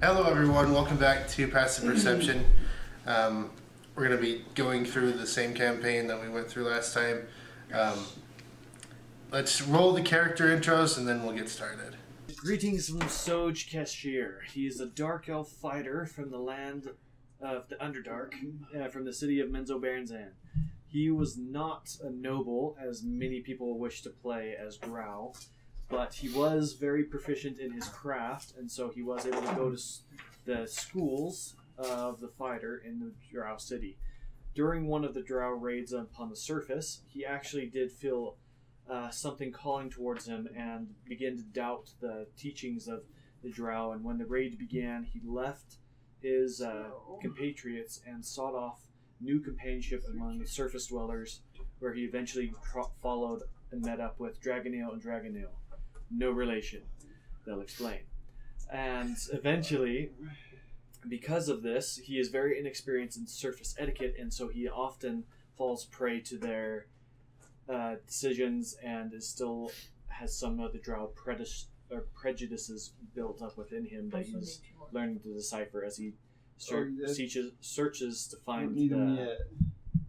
Hello everyone, welcome back to Passive Perception. We're going to be going through the same campaign that we went through last time. Let's roll the character intros and then we'll get started. Greetings from Soj Keshir. He is a dark elf fighter from the land of the Underdark, from the city of Menzoberranzan. He was not a noble, as many people wish to play as Drow, but he was very proficient in his craft, and so he was able to go to the schools of the fighter in the Drow city. During one of the Drow raids upon the surface, he actually did feel something calling towards him and began to doubt the teachings of the Drow, and when the raid began, he left his compatriots and sought off new companionship among the surface dwellers, where he eventually followed and met up with Dragonale and Dragonale. No relation, they'll explain. And eventually, because of this, he is very inexperienced in surface etiquette, and so he often falls prey to their decisions and has some of the Drow prejudices built up within him that he's learning to decipher as he searches to find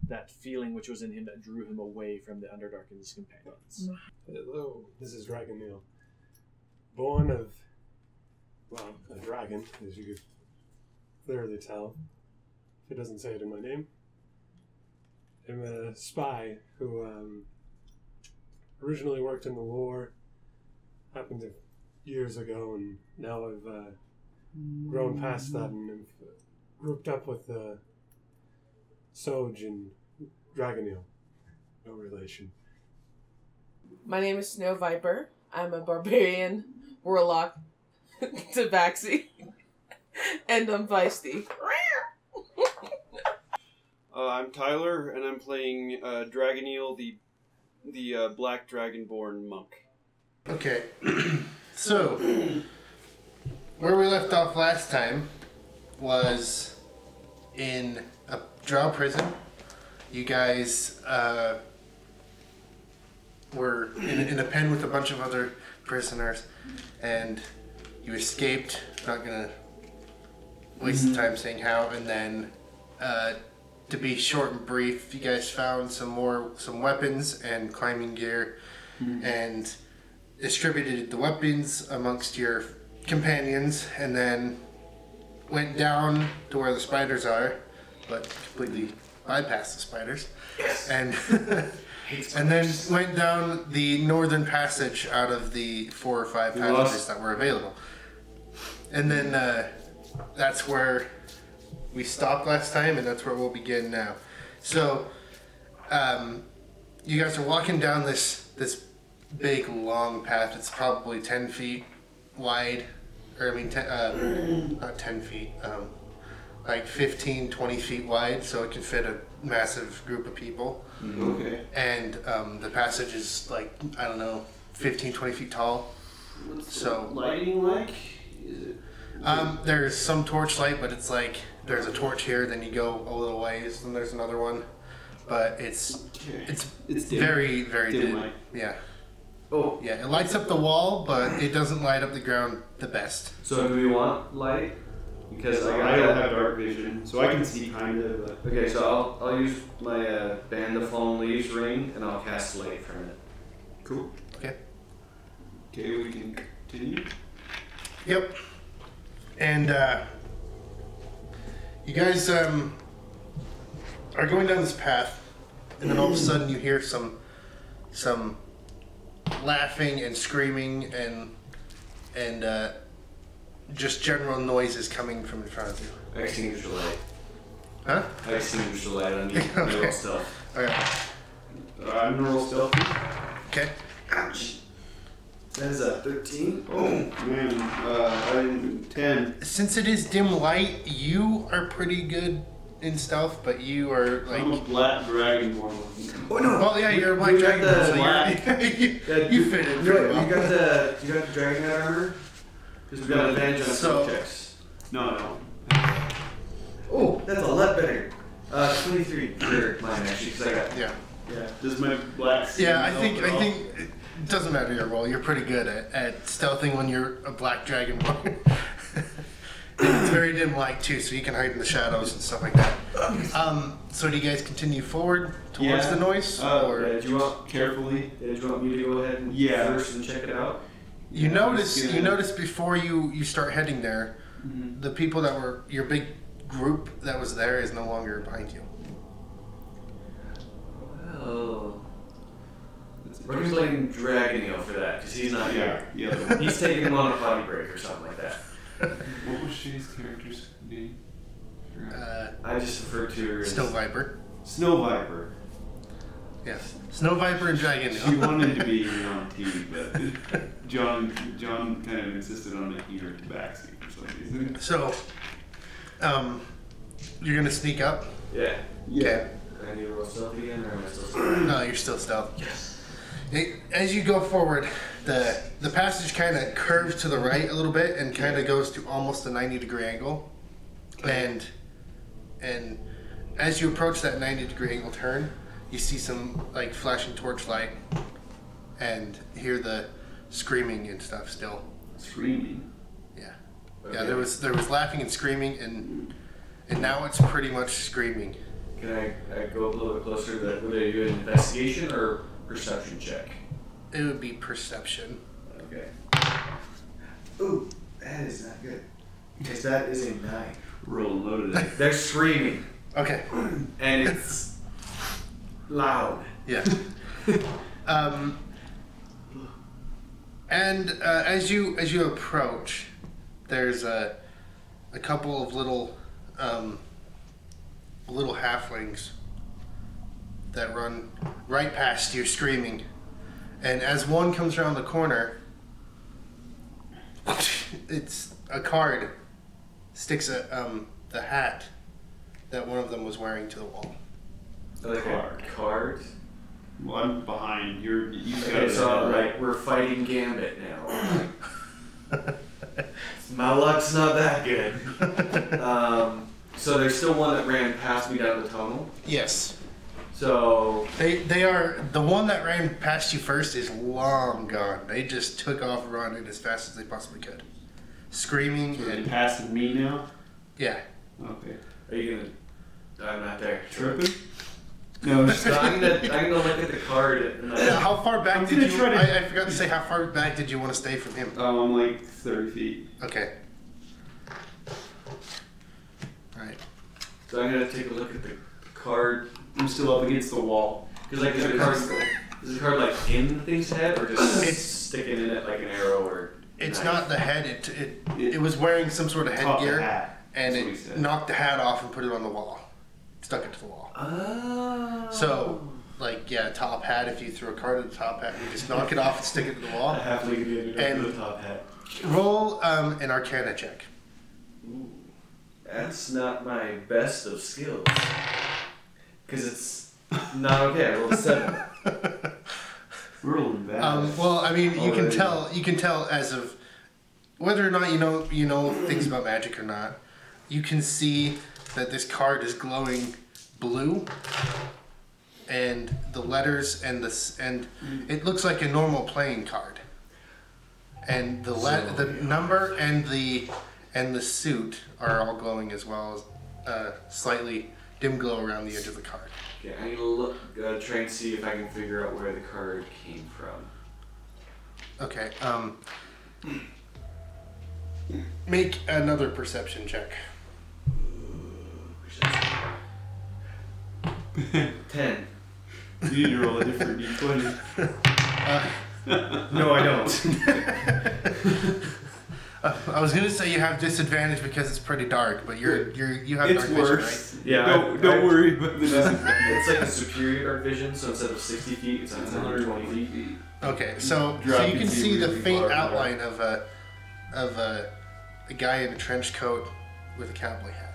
that feeling which was in him that drew him away from the Underdark and his companions. Hello, this is Dragonale. Born of, well, a dragon, as you could clearly tell, if it doesn't say it in my name. I'm a spy who originally worked in the war, happened years ago, and now I've grown past that and have grouped up with Soj and Dragonale. No relation. My name is Snow Viper. I'm a barbarian warlock tabaxi. And I'm feisty. I'm Tyler, and I'm playing Dragonale, the Black Dragonborn monk. Okay, so where we left off last time was in a Drow prison. You guys were in a pen with a bunch of other prisoners, and you escaped. Not gonna waste the time saying how. And then, to be short and brief, you guys found some weapons and climbing gear, and distributed the weapons amongst your companions, and then went down to where the spiders are, but completely bypassed the spiders, and and then went down the northern passage out of the 4 or 5 passages that were available. And then that's where we stopped last time, and that's where we'll begin now. So you guys are walking down this big long path. It's probably 10 feet wide, or I mean not 10 feet, like 15, 20 feet wide, so it can fit a massive group of people. Okay. And the passage is like, I don't know, 15, 20 feet tall. What's so the lighting like? Is it? There's some torchlight, but it's like there's a torch here, then you go a little ways, then there's another one. But it's very, very dim. Light. Yeah. Oh. Yeah, it lights up the wall, but it doesn't light up the ground the best. So do we want light? Because I don't have dark vision, so I can see kind of. Okay, so I'll use my Band of Fallen Leaves ring, and I'll cast light from it. Cool. Okay. Okay, we can continue. Yep. And you guys are going down this path, and then all of a sudden you hear some laughing and screaming and just general noises coming from in front of you. I extinguish the light. Huh? I extinguish the light on you. Okay. Roll stealth. Okay. I'm gonna roll stealth. Okay. Ouch. That is a 13. Oh man, I'm 10. Since it is dim light, you are pretty good in stealth, but you are like. I'm a black dragonborn. Oh no! Well, yeah, you're a black dragon, so you fit in pretty well. You got the dragon armor. Because we got advantage on stealth checks. No, I don't. Oh, that's a lot better. 23 for mine actually, because I got. Yeah. Yeah. This is my black. Yeah, I think it doesn't matter your role. You're pretty good at stealthing when you're a black dragon. It's very dim light too, so you can hide in the shadows and stuff like that. So do you guys continue forward towards the noise? Or do you want carefully? Do you want me to go ahead and first and check it out? You notice before you start heading there, the people that were your big group that was there is no longer behind you. Well, we're just letting Dragonio for that because he's not here. Yeah. He's taking him on a potty break or something like that. What was Shay's character's name? I just referred to her as Snow Viper. Snow Viper. Yes. Snow Viper and Dragon. She wanted to be on TV, but John kind of insisted on making her Tabaxi for some reason. So, you're gonna sneak up? Yeah. Okay. I need to roll stealth again, or am I still stealth? No, you're still stealth. Yes. As you go forward, the passage kind of curves to the right a little bit and kind of goes to almost a 90-degree angle. And as you approach that 90-degree angle turn, you see some like flashing torchlight and hear the screaming and stuff still. Screaming? Yeah. Okay. Yeah, there was laughing and screaming and now it's pretty much screaming. Can I go a little bit closer to that? Would I do an investigation or perception check? It would be perception. Okay. Ooh, that is not good. Because that is a 9. Roll and loaded it. They're screaming. Okay. And it's loud. Yeah. And as you approach, there's a couple of little halflings that run right past you screaming. And as one comes around the corner, it's a card sticks the hat that one of them was wearing to the wall. Like a card? Well, I'm behind. You've got Okay, so like we're fighting Gambit now. My luck's not that good. So there's still one that ran past me down the tunnel. Yes. So They are the one that ran past you first is long gone. They just took off running as fast as they possibly could, screaming So they and passing me now? yeah. Okay. are you gonna? I'm not there. Tripping? No, So I'm gonna look at the card. And How far back I'm did gonna you? try to- I forgot to say how far back did you want to stay from him? I'm like 30 feet. Okay. All right. So I'm gonna take a look at the card. I'm still up against the wall. Cause like is the card like in the thing's head or just It's- sticking in it like an arrow or? It's knife? not the head. It was wearing some sort of Top the headgear, hat. and That's what he it said. knocked the hat off and put it on the wall. Stuck it to the wall. Oh. So, like, yeah, top hat. If you threw a card at the top hat, you just knock it off and stick it to the wall. I have to get it And- over the top hat. Roll an Arcana check. Ooh, that's not my best of skills. Cause it's not okay. I rolled a 7. We're rolling bad. Well, I mean, you can Already. tell as of whether or not you know things about magic or not. You can see that this card is glowing blue, and the letters and it looks like a normal playing card. And the number and the suit are all glowing as well as slightly dim glow around the edge of the card. Okay, I need to look, try and see if I can figure out where the card came from. Okay. Make another perception check. 10. You need to roll a different d20. No, I don't. I was gonna say you have disadvantage because it's pretty dark, but you have It's dark vision, worse. right? Yeah, Don't worry about the disadvantage. It's like a superior dark vision, so instead of 60 feet, it's 120 feet. Okay, so Drop you and can see see the where you faint are. outline of a guy in a trench coat with a cowboy hat.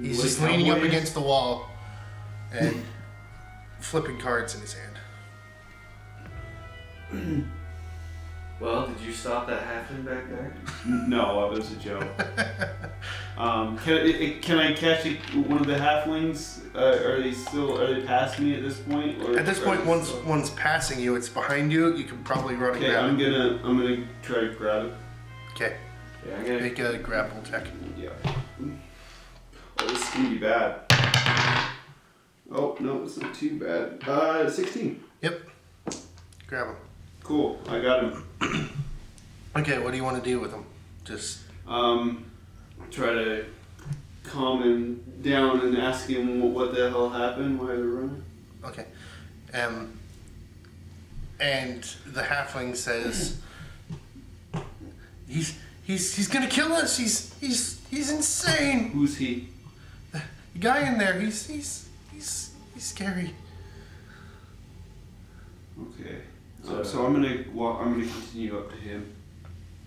He's Like just leaning up cowboys? against the wall and flipping cards in his hand. Well, did you stop that halfling back there? No, that was a joke. Can I catch one of the halflings? Are they past me at this point? Or At this are point, they one's still- passing you. It's behind you. You can probably run and Okay, grab I'm it. gonna try to grab it. Okay. Yeah, I'm gonna Make a grapple check. Yeah. Oh, this is gonna be bad. Oh no, it's not too bad. 16. Yep. Grab him. Cool, I got him. Okay, what do you want to do with him? Just Try to calm him down and ask him what the hell happened, why they're running. okay. And the halfling says, he's gonna kill us. He's insane. Who's he? The guy in there. He's scary. Okay. So I'm gonna walk. I'm gonna continue up to him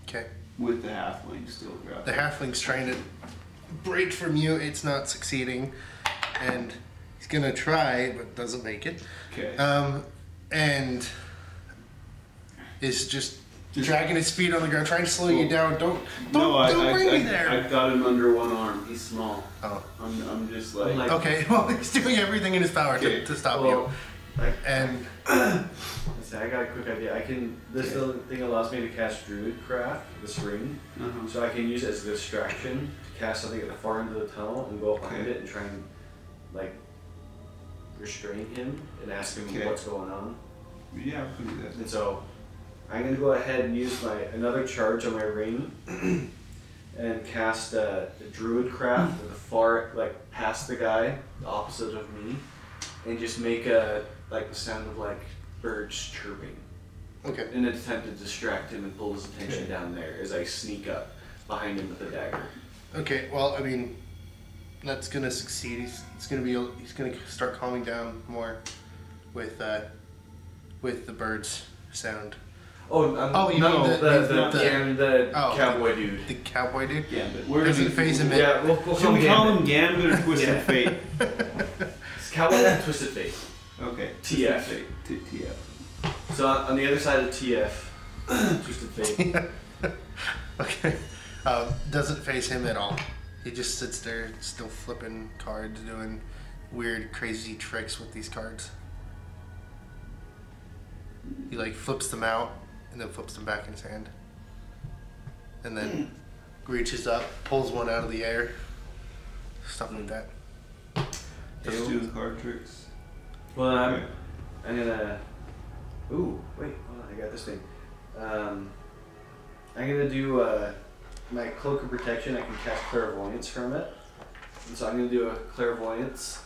Okay. with the halfling still grabbed. The halfling's trying to break from you. It's not succeeding, and he's gonna try, but doesn't make it. Okay. And is just dragging his feet on the ground, trying to slow you down. Don't bring me there. I've got him under one arm. He's small. Oh. I'm just like. Okay. Well, he's doing everything in his power Okay. to stop you. And I got a quick idea. I can. This thing allows me to cast Druidcraft, this ring, so I can use it as a distraction to cast something at the far end of the tunnel and go behind it and try and like restrain him and ask him what's going on. Yeah, I can do that. And so I'm gonna go ahead and use another charge on my ring and cast the Druidcraft at the far, like past the guy, the opposite of me, and just make the sound of like birds chirping. okay. In an attempt to distract him and pull his attention down there as I sneak up behind him with a dagger. Okay. Well, I mean, that's gonna succeed. He's gonna start calming down more with the birds sound. Oh, you no, mean the oh, cowboy dude. The cowboy dude. Gambit. Where does it phase him in? Yeah, we'll Should we call him Gambit or Twisted Yeah. Fate? It's cowboy and Twisted Fate. Okay. TF. TF. So on the other side of TF, Twisted Fate. Okay. Doesn't phase him at all. He just sits there, still flipping cards, doing weird, crazy tricks with these cards. He like flips them out and then flips them back in his hand. And then reaches up, pulls one out of the air. Stuff like that. Let's do the card tricks. Well, I'm gonna. Ooh, wait, hold on, I got this thing. I'm gonna do my Cloak of Protection. I can cast Clairvoyance from it. And so I'm gonna do a Clairvoyance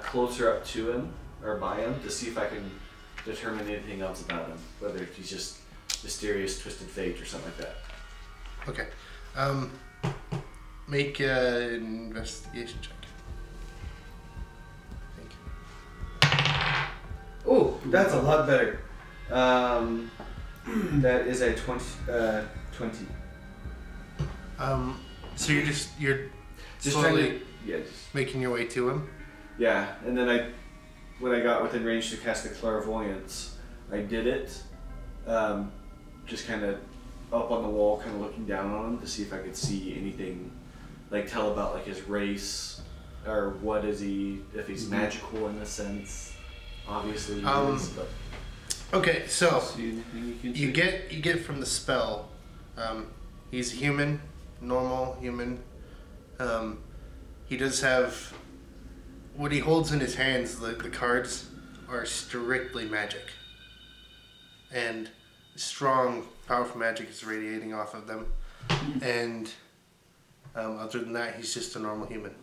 closer up to him, or by him, to see if I can determine anything else about him. Whether he's just mysterious, twisted fate, or something like that. Okay. Make an investigation check. Oh, that's a lot better. That is a 20. So you're just slowly trying to, making your way to him. Yeah, and then when I got within range to cast the Clairvoyance, I did it, just kind of up on the wall, kind of looking down on him to see if I could see anything, like tell about like his race, or what is he, if he's magical in a sense. Obviously he is, but... Okay, so See anything you can you see? get from the spell, he's a human, normal human. He does have what he holds in his hands. The cards are strictly magic, and strong, powerful magic is radiating off of them. And other than that, he's just a normal human.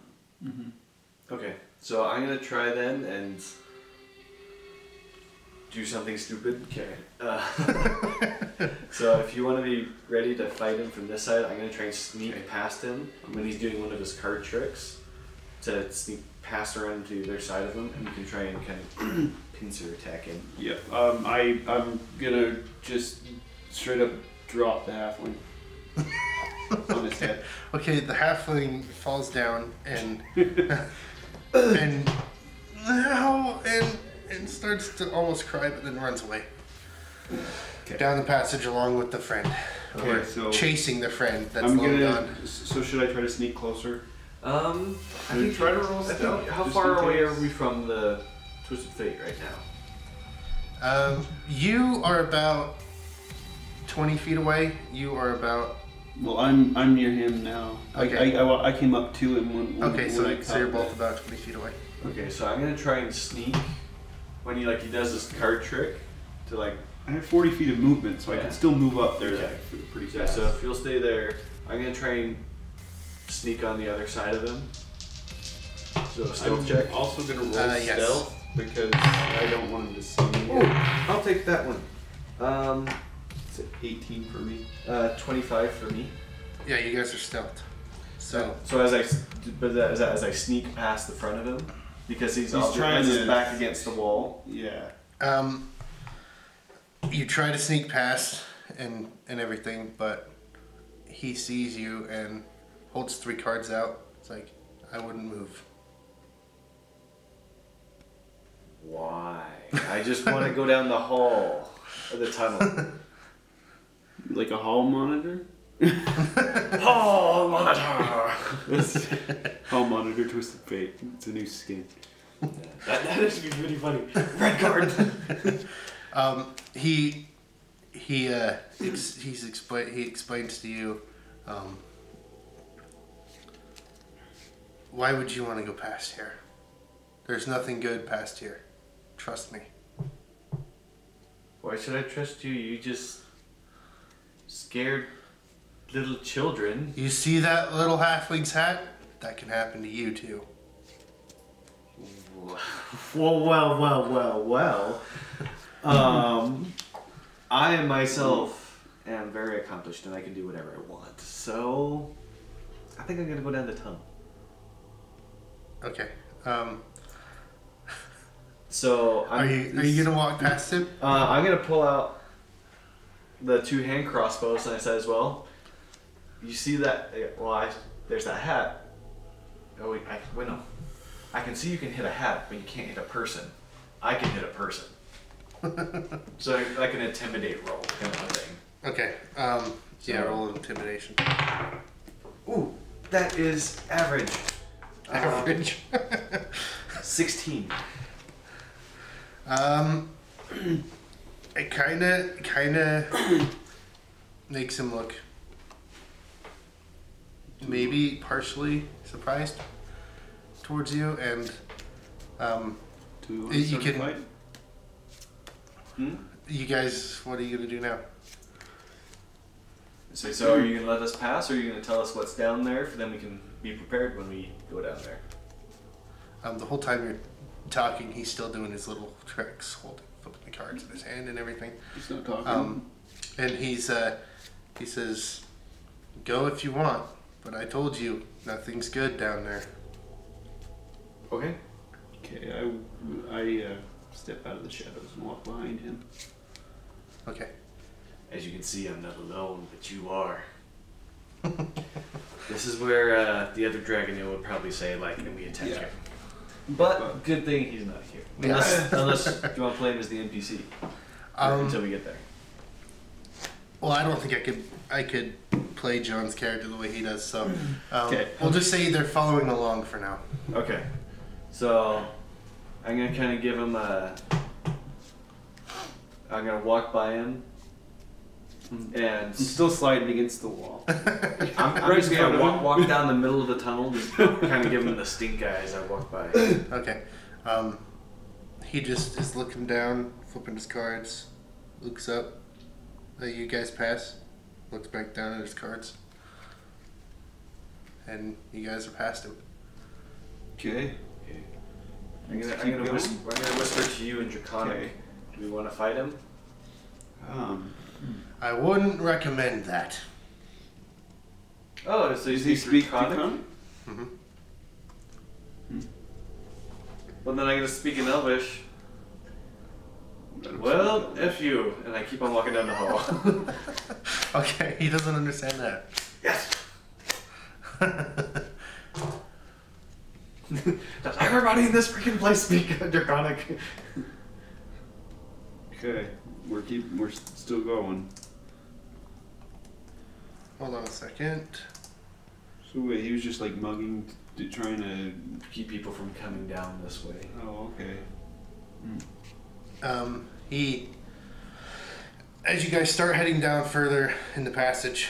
Okay, so I'm gonna try then and do something stupid. Okay. So if you want to be ready to fight him from this side, I'm gonna try and sneak past him when he's doing one of his card tricks. To sneak past around to the other side of him, and you can try and kind of pincer attack him. Yep. I'm gonna just straight up drop the halfling on his head. Okay, the halfling falls down and and starts to almost cry, but then runs away. Okay. Down the passage along with the friend. Okay, or so chasing the friend that's I'm long gonna. gone. So should I try to sneak closer? I think try to roll I think, stealth, how just far in away case. are we from the Twisted Fate right now? You are about 20 feet away. You are about Well, I'm near him now. Okay. I came up to him when Okay, when so I you're caught both that. about 20 feet away. Okay, so I'm gonna try and sneak when he does this card trick to like. I have 40 feet of movement, so I Yeah. can still move up there Okay. pretty Yeah, fast. so if you'll stay there, I'm gonna try and sneak on the other side of him. So stealth check. I'm also gonna roll Yes. stealth because I don't want him to see me. Ooh, I'll take that one. It's 18 for me. 25 for me. Yeah, you guys are stealthed. So as I sneak past the front of him, because he's trying has his to- back against the wall. Yeah. you try to sneak past and everything, but he sees you and holds 3 cards out. It's like, I wouldn't move. Why? I just want to go down the hall of the tunnel. Like a hall monitor? Hall monitor. Hall monitor, Twisted Fate. It's a new skin. That is pretty funny. Red card. He explains to you, why would you want to go past here? There's nothing good past here. Trust me. Why should I trust you? You just scared little children. You see that little halfling's hat? That can happen to you too. Well. I myself am very accomplished and I can do whatever I want. So, I think I'm gonna go down the tunnel. Okay. So, Are you gonna walk past him? I'm gonna pull out the 2 hand crossbows and I said as well. You see that? Well, there's that hat. Oh wait, no. I can see you can hit a hat, but you can't hit a person. I can hit a person. So like an intimidate roll kind of thing. Okay. Yeah, roll intimidation. Ooh, that is average. Average. 16. It kinda makes him look maybe partially surprised towards you, and you start can. the fight? You guys, what are you gonna do now? So are you gonna let us pass, or are you gonna tell us what's down there, for then we can be prepared when we go down there? The whole time you're talking, he's still doing his little tricks, flipping the cards in his hand and everything. He's not talking. And he says, "Go if you want, but I told you nothing's good down there." Okay. Okay, I step out of the shadows and walk behind him. Okay. As you can see, I'm not alone, but you are. This is where the other Dragonil would probably say, like, and we attack him. But good thing he's not here. Unless you want to play him as the NPC until we get there. Well, I don't think I could play John's character the way he does. So Okay. we'll just say they're following along for now. Okay. So I'm gonna kind of give him a. I'm gonna walk by him. And I'm still sliding against the wall. I'm just gonna walk down the middle of the tunnel, just kind of give him the stink eye as I walk by. Okay. He just is looking down, flipping his cards, looks up. You guys pass, looks back down at his cards, and you guys are past him. Okay. I'm gonna whisper to you in Draconic. Okay. Do we want to fight him? I wouldn't recommend that. Oh, so Does he speak Draconic? Draconic? Mm-hmm. Well, then I'm gonna speak in Elvish. Well, F you, and I keep on walking down the hall. Okay, he doesn't understand that. Yes. Does everybody in this freaking place speak Draconic? Okay. We're still going. Hold on a second. So wait, he was just like mugging, trying to Keep people from coming down this way. Oh, okay. As you guys start heading down further in the passage,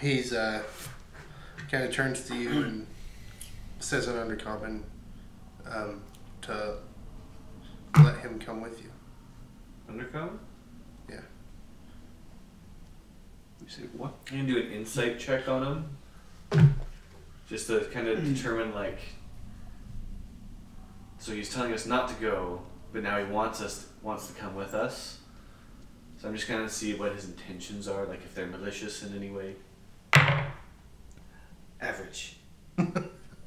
He's kind of turns to you and says in Undercommon to let him come with you. Undercommon? Yeah. You say what? You can do an insight check on him. Just to kind of determine, like... So he's telling us not to go, but now he wants to come with us. So I'm just going to see what his intentions are, like if they're malicious in any way. Average.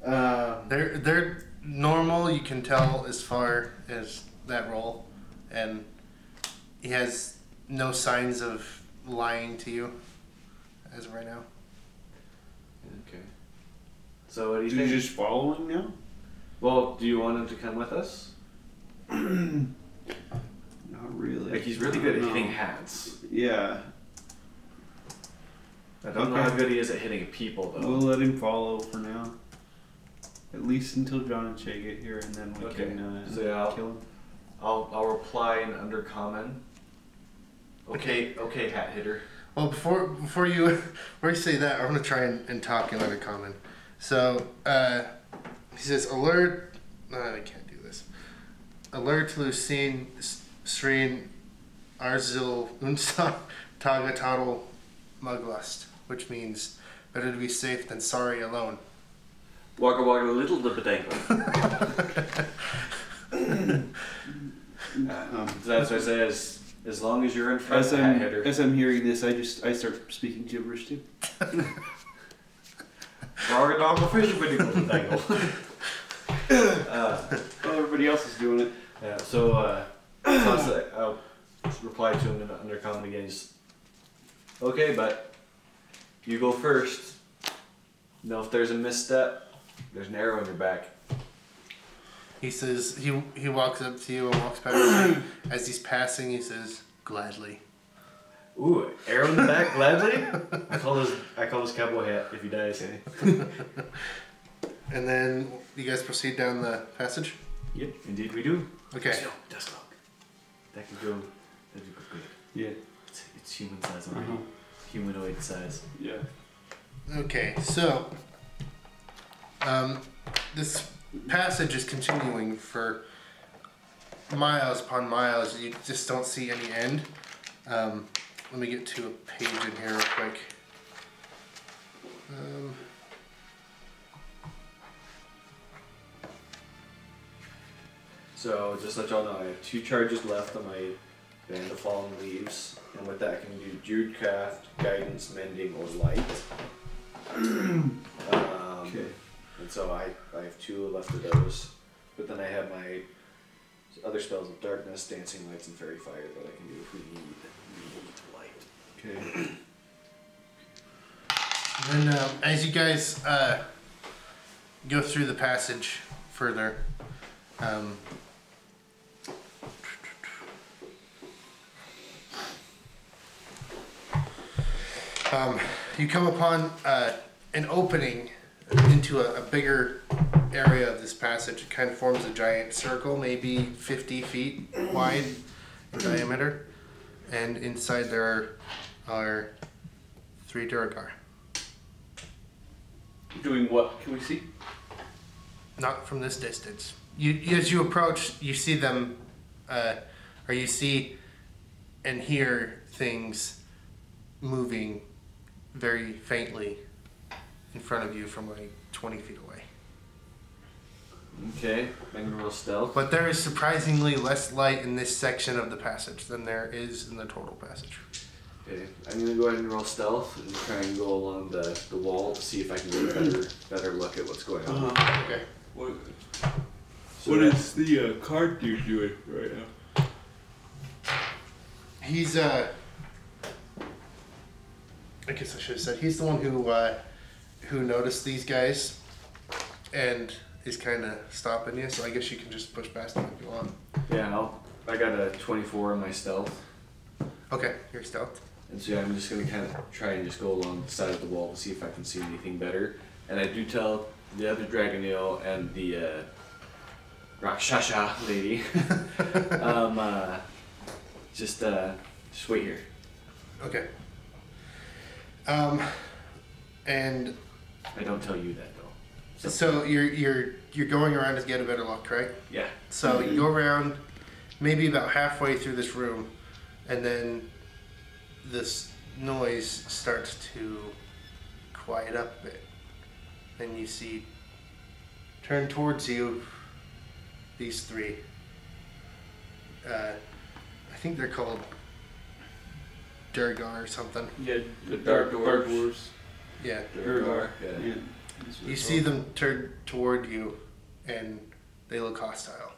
They're normal, you can tell as far as that roll, and he has no signs of lying to you as of right now. Okay. So what do you Do think? you just follow him now? Well, do you want him to come with us? Not really. Like he's really good at No. hitting hats. Yeah. I don't know how good he is at hitting people though. We'll let him follow for now. At least until John and Shay get here, and then we Okay. can So yeah, kill him. I'll reply in Undercommon. Okay, hat hitter. Well, before you say that, I'm gonna try and talk in Undercommon. So he says, "Alert!" I can't do this. Alert Lucine Srin Arzil Unsa Taga Total Muglust, which means better to be safe than sorry alone. Waka waka little the badango. That's what I say. As long as you're in front of the hat hitter. As I'm hearing this, I start speaking gibberish too. Waka doggo fish badango. Well, everybody else is doing it. Yeah. So I'll reply to him in Undercommon again. Okay, but you go first. Know if there's a misstep, there's an arrow in your back. He says he walks up to you and walks past you. As he's passing, he says, "Gladly." Ooh, arrow in the back, gladly. I call this cowboy hat if he dies. And then you guys proceed down the passage. Yep, indeed we do. Okay. Desk lock. That could go good. Yeah. It's human size already. Humanoid size. Yeah. Okay, so this passage is continuing for miles upon miles. You just don't see any end. Let me get to a page in here real quick. So just let y'all know, I have 2 charges left on my Band of Fallen Leaves, and with that I can do Druidcraft, Guidance, Mending, or Light. Okay. And so I have 2 left of those, but then I have my other spells of Darkness, Dancing Lights, and Fairy Fire that I can do if we need light. Okay. And then as you guys go through the passage further, you come upon an opening into a bigger area of this passage. It kind of forms a giant circle, maybe 50 feet wide in diameter. And inside there are 3 Duergar. Doing what? Can we see? Not from this distance. As you approach, you see them, or you see and hear things moving very faintly in front of you from like 20 feet away. Okay, I'm gonna roll stealth. But there is surprisingly less light in this section of the passage than there is in the total passage. Okay, I'm gonna go ahead and roll stealth and try and go along the wall to see if I can get a better look at what's going on. Okay. What So is the card dude doing right now? He's I guess I should have said he's the one who noticed these guys and is kind of stopping you. So I guess you can just push past him if you want. Yeah, I got a 24 in my stealth. Okay, you're stealth. And so yeah, I'm just going to kind of try and just go along the side of the wall to see if I can see anything better. And I do tell the other Dragoneel and the Rakshasha lady, just wait here. Okay. And I don't tell you that though. so you're going around to get a better look, right? Yeah. So you go around maybe about halfway through this room, and then this noise starts to quiet up a bit. And you see, turn towards you, these three. I think they're called Durgar or something. Yeah, the dark dwarves. Yeah. Durgar. Yeah. You see them turn toward you, and they look hostile.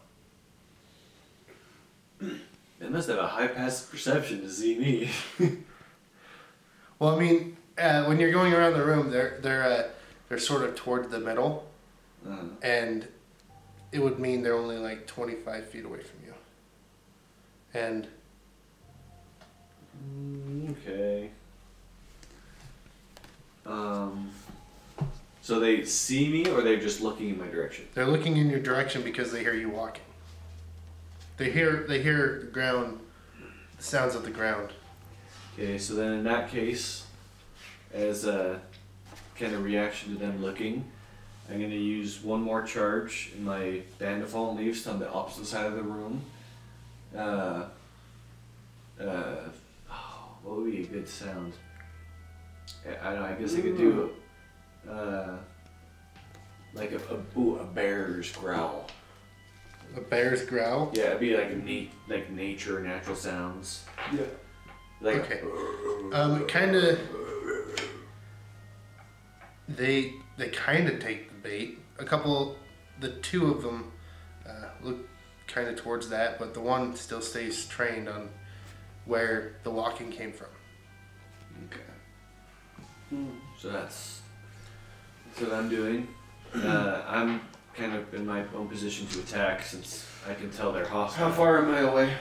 They must have a high passive perception to see me. Well, I mean, when you're going around the room, they're sort of toward the middle, and it would mean they're only like 25 feet away from you. And okay. So they see me, or they're just looking in my direction? they're looking in your direction because they hear you walking. They hear the ground, the sounds of the ground. Okay, so then in that case, as a kind of reaction to them looking, I'm going to use one more charge in my Band of Fallen Leaves on the opposite side of the room. What would be a good sound? I don't know, I guess I could do like a bear's growl. A bear's growl? Yeah, it'd be like nature, natural sounds. Yeah. Like, Okay. Kind of. They kind of take the bait. The two of them look kind of towards that, but the one still stays trained on where the walking came from. Okay. So that's what I'm doing. I'm kind of in my own position to attack since I can tell they're hostile. How far am I away?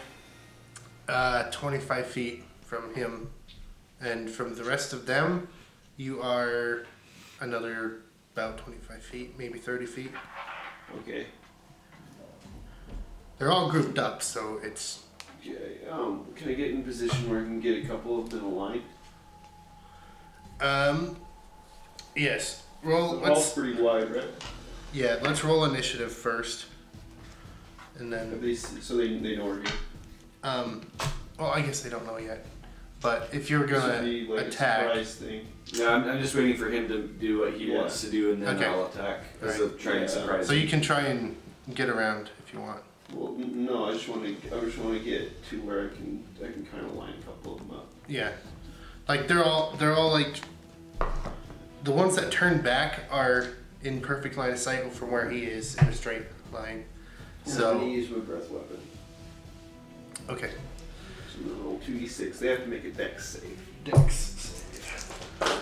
25 feet from him, and from the rest of them, you are another about 25 feet, maybe 30 feet. Okay. They're all grouped up, so it's... Okay. Can I get in position where I can get a couple of them in a line? Yes. Roll. The hall's pretty wide, right? Yeah, let's roll initiative first, and then. So they know we're here. Well, I guess they don't know yet, but if you're gonna like attack, a surprise thing. Yeah, I'm just waiting for him to do what he wants to do, and then Okay. I'll attack as a try and surprise so him. you can try and get around if you want. Well, no, I just want to get to where I can kind of line a couple of them up. Yeah, like they're all like the ones that turn back are in perfect line of sight from where he is in a straight line. I'm So gonna use my breath weapon. okay. So I'm gonna roll 2d6. They have to make a dex save. Dex save.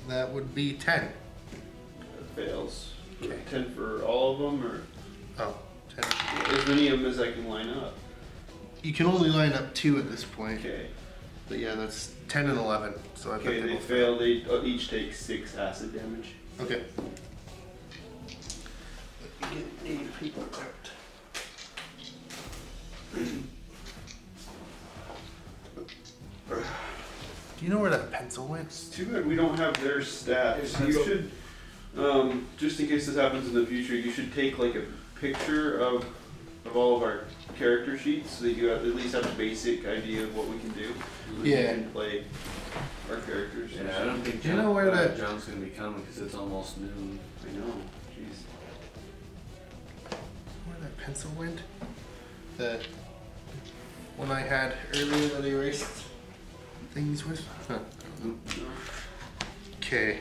That would be 10. That fails. Okay. 10 for all of them, or Oh, 10. as many of them as I can line up. You can only line up 2 at this point. Okay. But yeah, that's 10 and 11. So I bet Okay, they they both fail. They each take 6 acid damage. Okay. Let me get 8 people out. Do you know where that pencil went? It's too bad we don't have their stats. You should, just in case this happens in the future, you should take like a picture of all of our character sheets so that you at least have a basic idea of what we can do. Yeah. We can play our characters. Yeah, I don't think Do you know where that- John's gonna be coming because it's almost noon. I know. Jeez. Where that pencil went? The one I had earlier that I erased things with? Huh. Okay.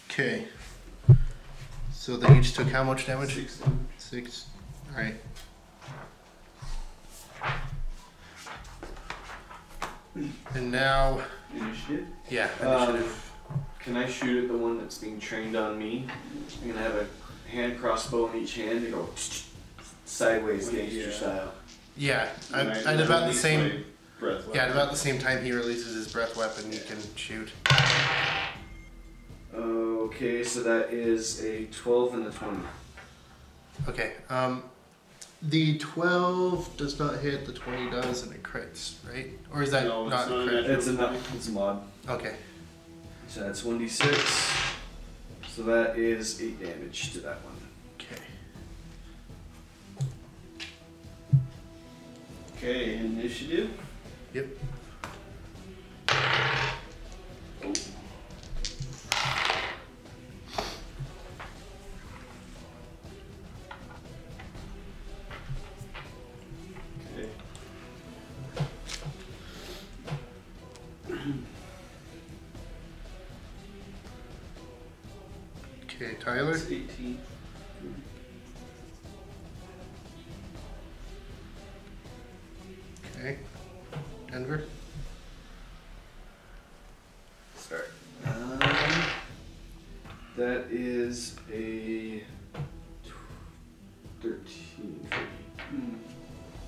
Okay. So they each took how much damage? 6 damage. 6. Alright. And now, Initiative. yeah, Um, initiative. Can I shoot at the one that's being trained on me? I'm gonna have a hand crossbow in each hand, they go sideways gangster style. Yeah, And I'd about the release same. my breath Yeah, at weapon. about the same time he releases his breath weapon, you can shoot. Okay, so that is a 12 and a 20. Okay. The 12 does not hit. The 20 does, and it crits, right? Or is that No, it's not not a a crit? natural. It's a mod. Okay. So that's 1d6. So that is 8 damage to that one. Okay. Okay, initiative. Yep. Okay. Okay, Tyler. It's 18. Okay. Denver. Sorry. That is a 13.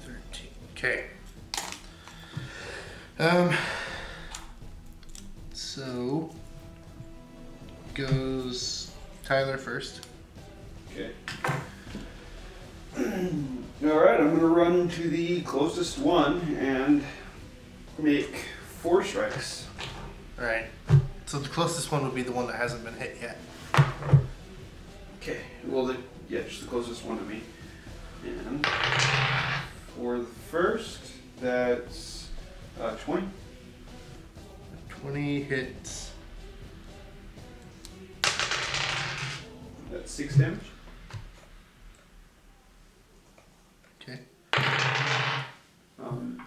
13. Okay. So goes Tyler first. Okay. Alright, I'm gonna run to the closest one and make 4 strikes. Alright. So the closest one would be the one that hasn't been hit yet. Okay. Well, yeah, just the closest one to me. And for the first, that's 20. 20 hits. That's 6 damage. Okay.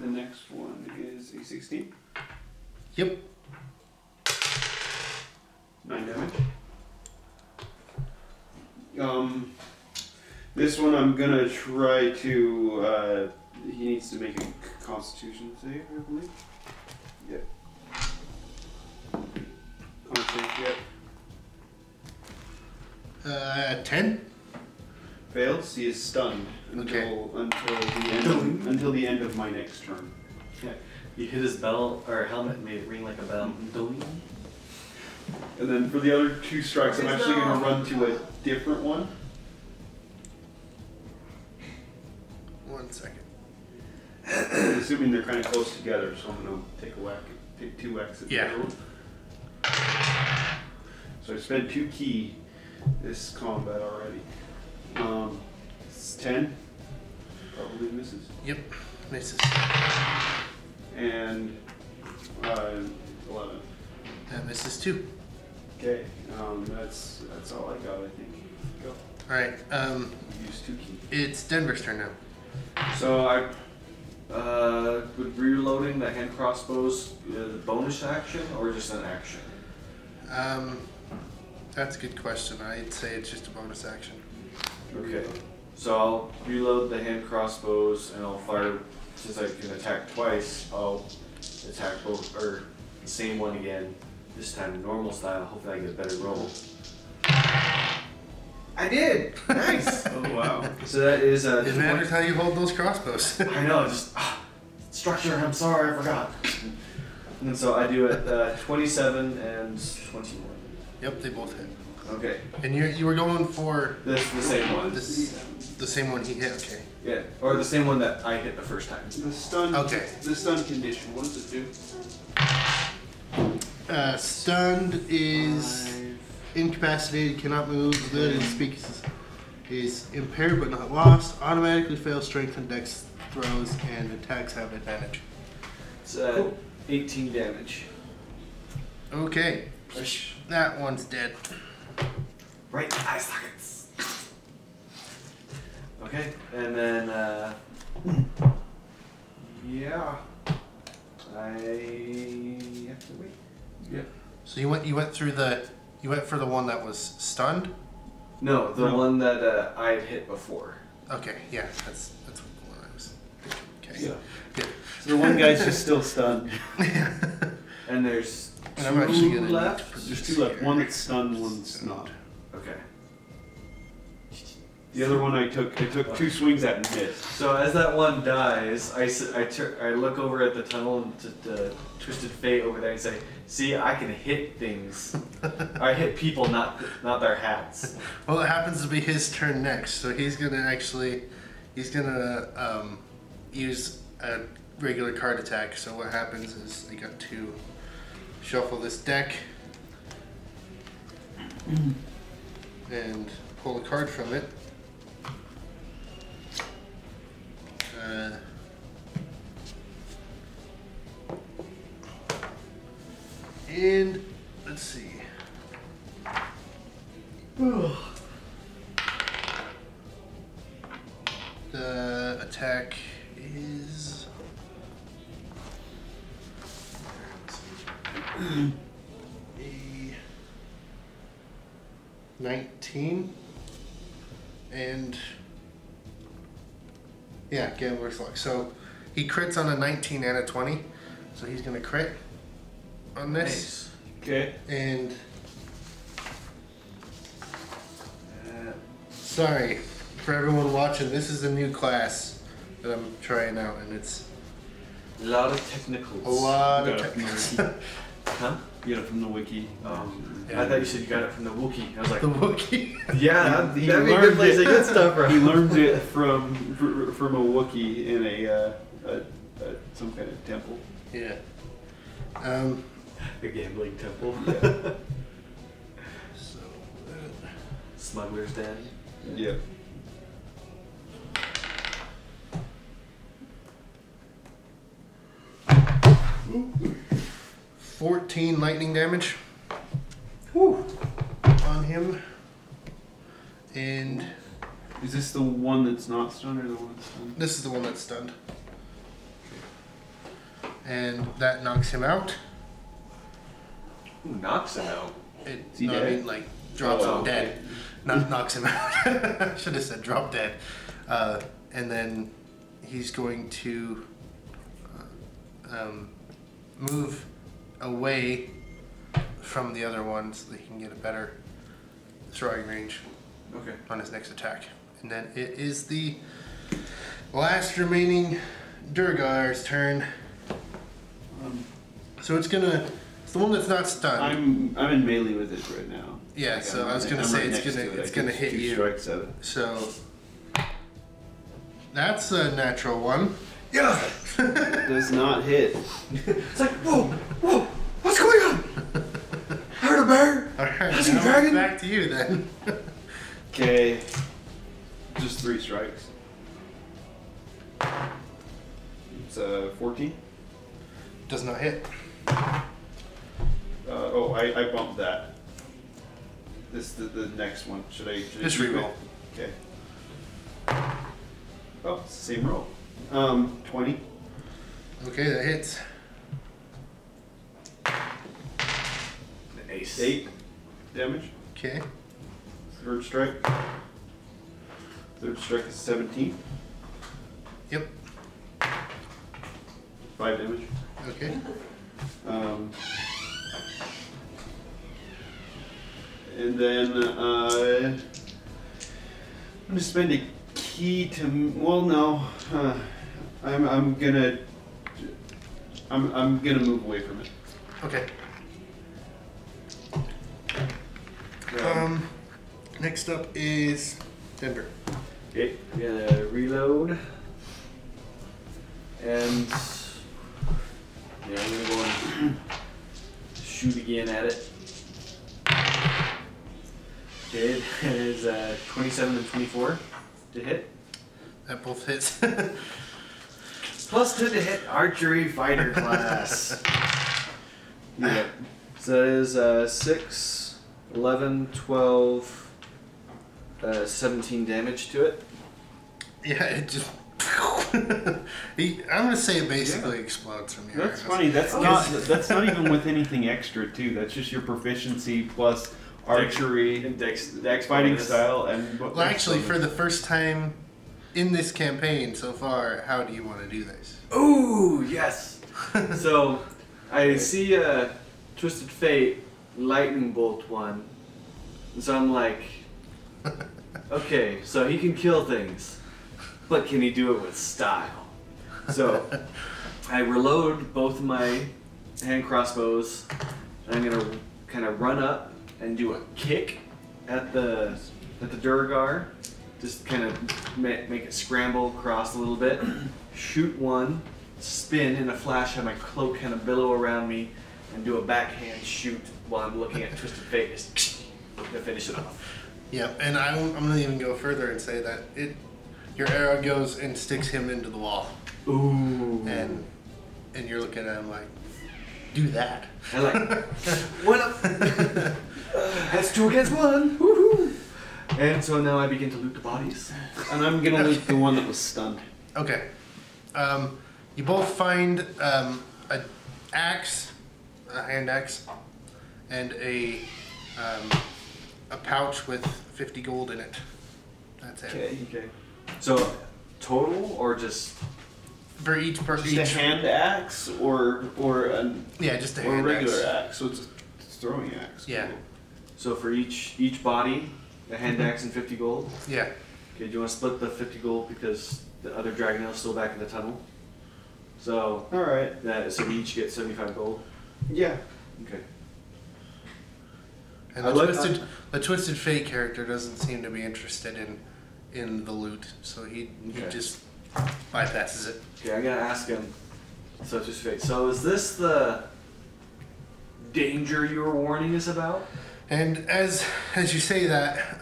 The next one is a 16. Yep. 9 damage. This one I'm gonna try to, he needs to make a constitution save, I believe. Yep. Constitution, yep. 10? Fails, he is stunned until, Okay. until the end of my next turn. Yeah. You hit his bell or helmet and made it ring like a bell. And then for the other 2 strikes, I'm actually gonna run to a different one. 1 second. Assuming they're kind of close together, so I'm gonna take 2 whacks at the other one. So I spent 2 key this combat already. It's 10. Probably misses. Yep. Misses. And 11. That misses too. Okay. That's all I got, I think. Go. Alright. Use 2 key. It's Denver's turn now. So I would reloading the hand crossbows bonus action or just an action? That's a good question. I'd say it's just a bonus action. Okay. So I'll reload the hand crossbows and I'll fire. Since I can attack twice, I'll attack both or the same one again. This time normal style. Hopefully I get a better roll. I did. Nice. Oh wow. So that is a. It matters how you hold those crossbows. I know, just structure. I'm sorry, I forgot. And so I do it 27 and 21. Yep, they both hit. Okay, And you were going for this the same one. the same one he hit. Okay. Yeah, or the same one that I hit the first time. The stun. Okay. The stun condition. What does it do? Stunned is Five. incapacitated, cannot move, ability to speak is impaired but not lost, automatically fails strength and dex throws, and attacks have advantage. It's 18 damage. Okay. That one's dead. Right in the eye sockets. Okay, and then yeah, I have to wait. Yeah. So you went for the one that was stunned? No, the one that I had hit before. Okay, yeah, that's the one I was thinking. Okay. Yeah. Good. So the one guy's just still stunned. And there's And I'm actually two gonna left. There's 2 left. One that's stunned, one that's not. Okay. The other one I took 2 swings at and missed. So as that one dies, I look over at the tunnel and to Twisted Fate over there and say, "See, I can hit things. I hit people, not their hats." Well, it happens to be his turn next, so he's gonna use a regular card attack. So what happens is I got to shuffle this deck and pull a card from it. And let's see. The attack is a 19 and yeah, Gambler's Luck. So he crits on a 19 and a 20, so he's gonna crit on this. Nice. Okay. And sorry for everyone watching, this is a new class that I'm trying out, and it's A lot of technicals. a lot Got of it from techniques. the Huh? You got it from the wiki. I thought you said you got it from the Wookiee. I was like, The Wookiee. yeah, that'd He be a learned good place it. to get stuff from. He learned it from a Wookiee in a some kind of temple. Yeah. The gambling temple. So Smuggler's Den. Yep. 14 lightning damage Whew. on him, and Is this the one that's not stunned or the one that's stunned? this is the one that's stunned. And that knocks him out. Who knocks him out? It, Is he no, I dead? mean, like, drops Oh, him dead. Not knocks him out. Should have said drop dead. And then he's going to move away from the other one so that he can get a better throwing range Okay. on his next attack. And then it is the last remaining Durgar's turn. So it's the one that's not stunned. I'm in melee with it right now. Yeah, Like, so I'm- I was gonna I'm say right it's next gonna to it. it's I gonna get hit 2 you. strikes at it. So that's a natural one. Yeah. Does not hit. It's like, whoa, what's going on? Heard a bear? All right, Is he now dragon? back to you then. Okay. Just 3 strikes. It's 14. Does not hit. I bumped that. This the next one. Should I Just keep it? reroll. Okay. Oh, it's the same roll. 20. Okay, that hits. Nice. 8 damage. Okay. Third strike. Third strike is 17. Yep. 5 damage. Okay. And then I'm gonna spend a key to. Well, no. I'm gonna move away from it. Okay. Next up is Denver. Okay, I'm gonna reload. And yeah, I'm gonna go and shoot again at it. Okay, it is 27 and 24 to hit. That both hits. Plus 2 to hit archery fighter class. Yep. So that is 6, 11, 12, 17 damage to it. Yeah, it just. I'm gonna say it basically explodes from here. That's funny. That's not even with anything extra too. That's just your proficiency plus archery, And dex fighting bonus. style, and. Well, actually, for the first time in this campaign so far, how do you want to do this? Ooh, yes. So I see a Twisted Fate lightning bolt one. So I'm like, Okay, so he can kill things, but can he do it with style? So I reload both of my hand crossbows, and I'm gonna kind of run up and do a kick at the Durgar, just kind of make it scramble across a little bit, shoot one, spin in a flash, have my cloak kind of billow around me, and do a backhand shoot while I'm looking at Twisted Fate to finish it off. Yeah, and I'm gonna even go further and say that your arrow goes and sticks him into the wall. Ooh. And you're looking at him like, do that. I like, what up? That's 2 against 1. Woohoo! And so now I begin to loot the bodies. And I'm gonna loot the one that was stunned. Okay. You both find a axe, a hand axe, and a pouch with 50 gold in it. That's it. Okay. So total or just For each person. Just a hand axe or a Yeah, just a or a hand regular axe. axe. So it's a throwing axe. Yeah. Cool. so for each body, a hand axe and 50 gold. Yeah. Okay, do you want to split the 50 gold because the other dragon elf's still back in the tunnel? So All right. so we each get 75 gold. Yeah. Okay. And the Twisted Fate character doesn't seem to be interested in the loot, so he Okay. just bypasses it. Okay, I'm gonna ask him. Such as fate. So is this the danger you were warning us about? And as you say that,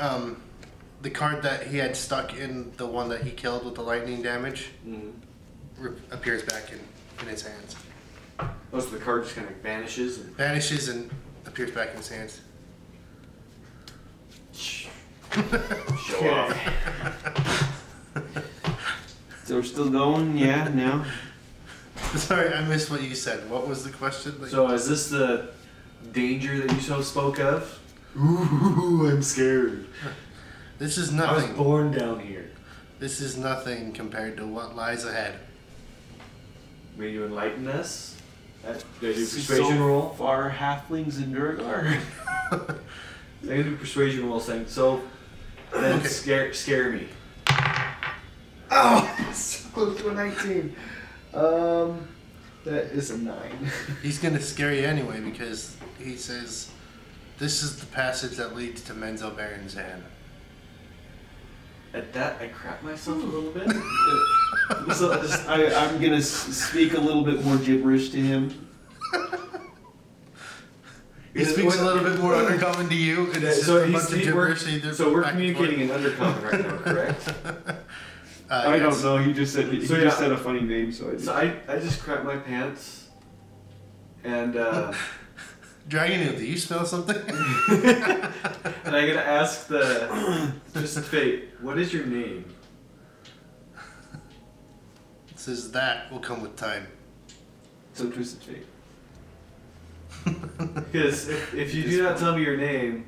the card that he had stuck in the one that he killed with the lightning damage appears back in his hands. Most of the card just kind of vanishes. And Vanishes and appears back in his hands. show off. So we're still going? Yeah. No. Sorry, I missed what you said. What was the question? So is this the danger that you so spoke of? Ooh, I'm scared. This is I was nothing. born down here. This is nothing compared to what lies ahead. May you enlighten us? Do I do This is persuasion so roll? far halflings in Durgar. I'm gonna do persuasion roll saying so. Then Okay. scare me. Oh, so close to a 19. That is a 9. He's gonna scare you anyway because he says, "This is the passage that leads to Menzo Baronzan." At that, I crap myself a little bit. So I'm gonna speak a little bit more gibberish to him. He speaks a little bit more undercommon to you, and it's just a bunch of gibberish. So we're communicating in undercommon right now, correct? I yes. don't know. He just said a funny name, so I just crap my pants, and Dragon, do you smell something? and I'm gonna ask the Twisted Fate, what is your name? It says that will come with time. some Twisted Fate. Because if you do not tell me your name,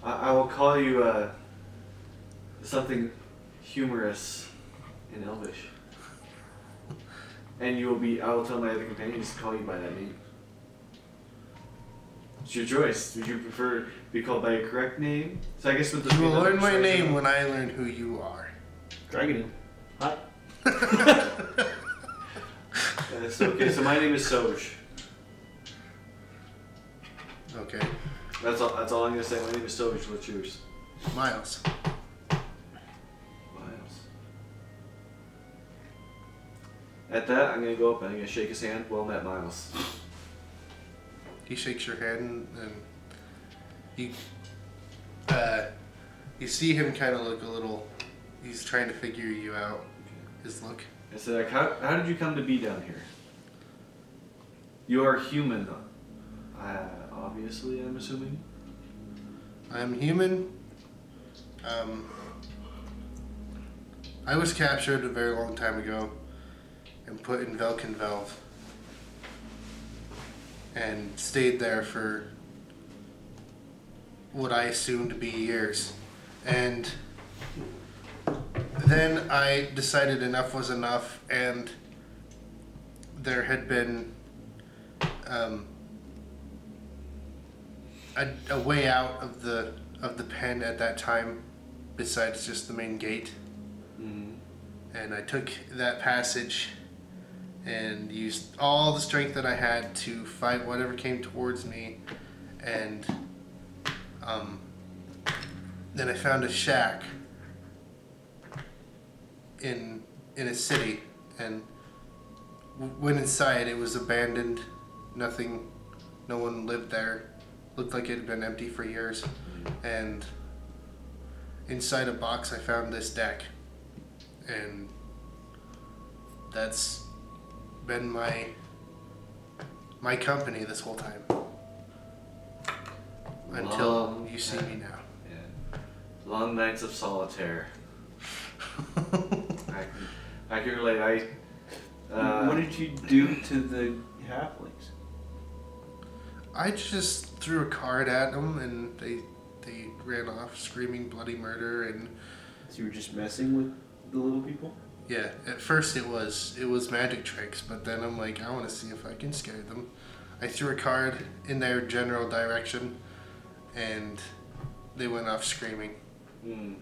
I will call you something humorous in Elvish. And I will tell my other companions to call you by that name. It's your choice. Would you prefer to be called by a correct name? So I guess with the You will learn my name when I learn who you are. Dragon. Hi. Okay, so my name is Soj. Okay. That's all I'm gonna say. My name is Soj. What's yours? Miles. Miles. At that, I'm gonna go up and I'm gonna shake his hand. Well met, Miles. He shakes your hand and you see him kind of look a little. He's trying to figure you out. His look. I said, like, how did you come to be down here? You are human, obviously, I'm assuming. I'm human. I was captured a very long time ago and put in Velkenvelv and stayed there for what I assumed to be years. And then I decided enough was enough, and there had been a way out of the pen at that time, besides just the main gate. Mm-hmm. And I took that passage and used all the strength that I had to fight whatever came towards me. And then I found a shack in a city, and went inside. It was abandoned. Nothing, no one lived there. Looked like it had been empty for years. And inside a box I found this deck, and that's been my company this whole time. Until you see me now. Yeah. Long nights of solitaire. I can relate. What did you do to the halflings? I just threw a card at them, and they ran off screaming bloody murder. And So you were just messing with the little people? yeah, at first it was magic tricks, but then I'm like, I want to see if I can scare them. I threw a card in their general direction, and they went off screaming. Mm.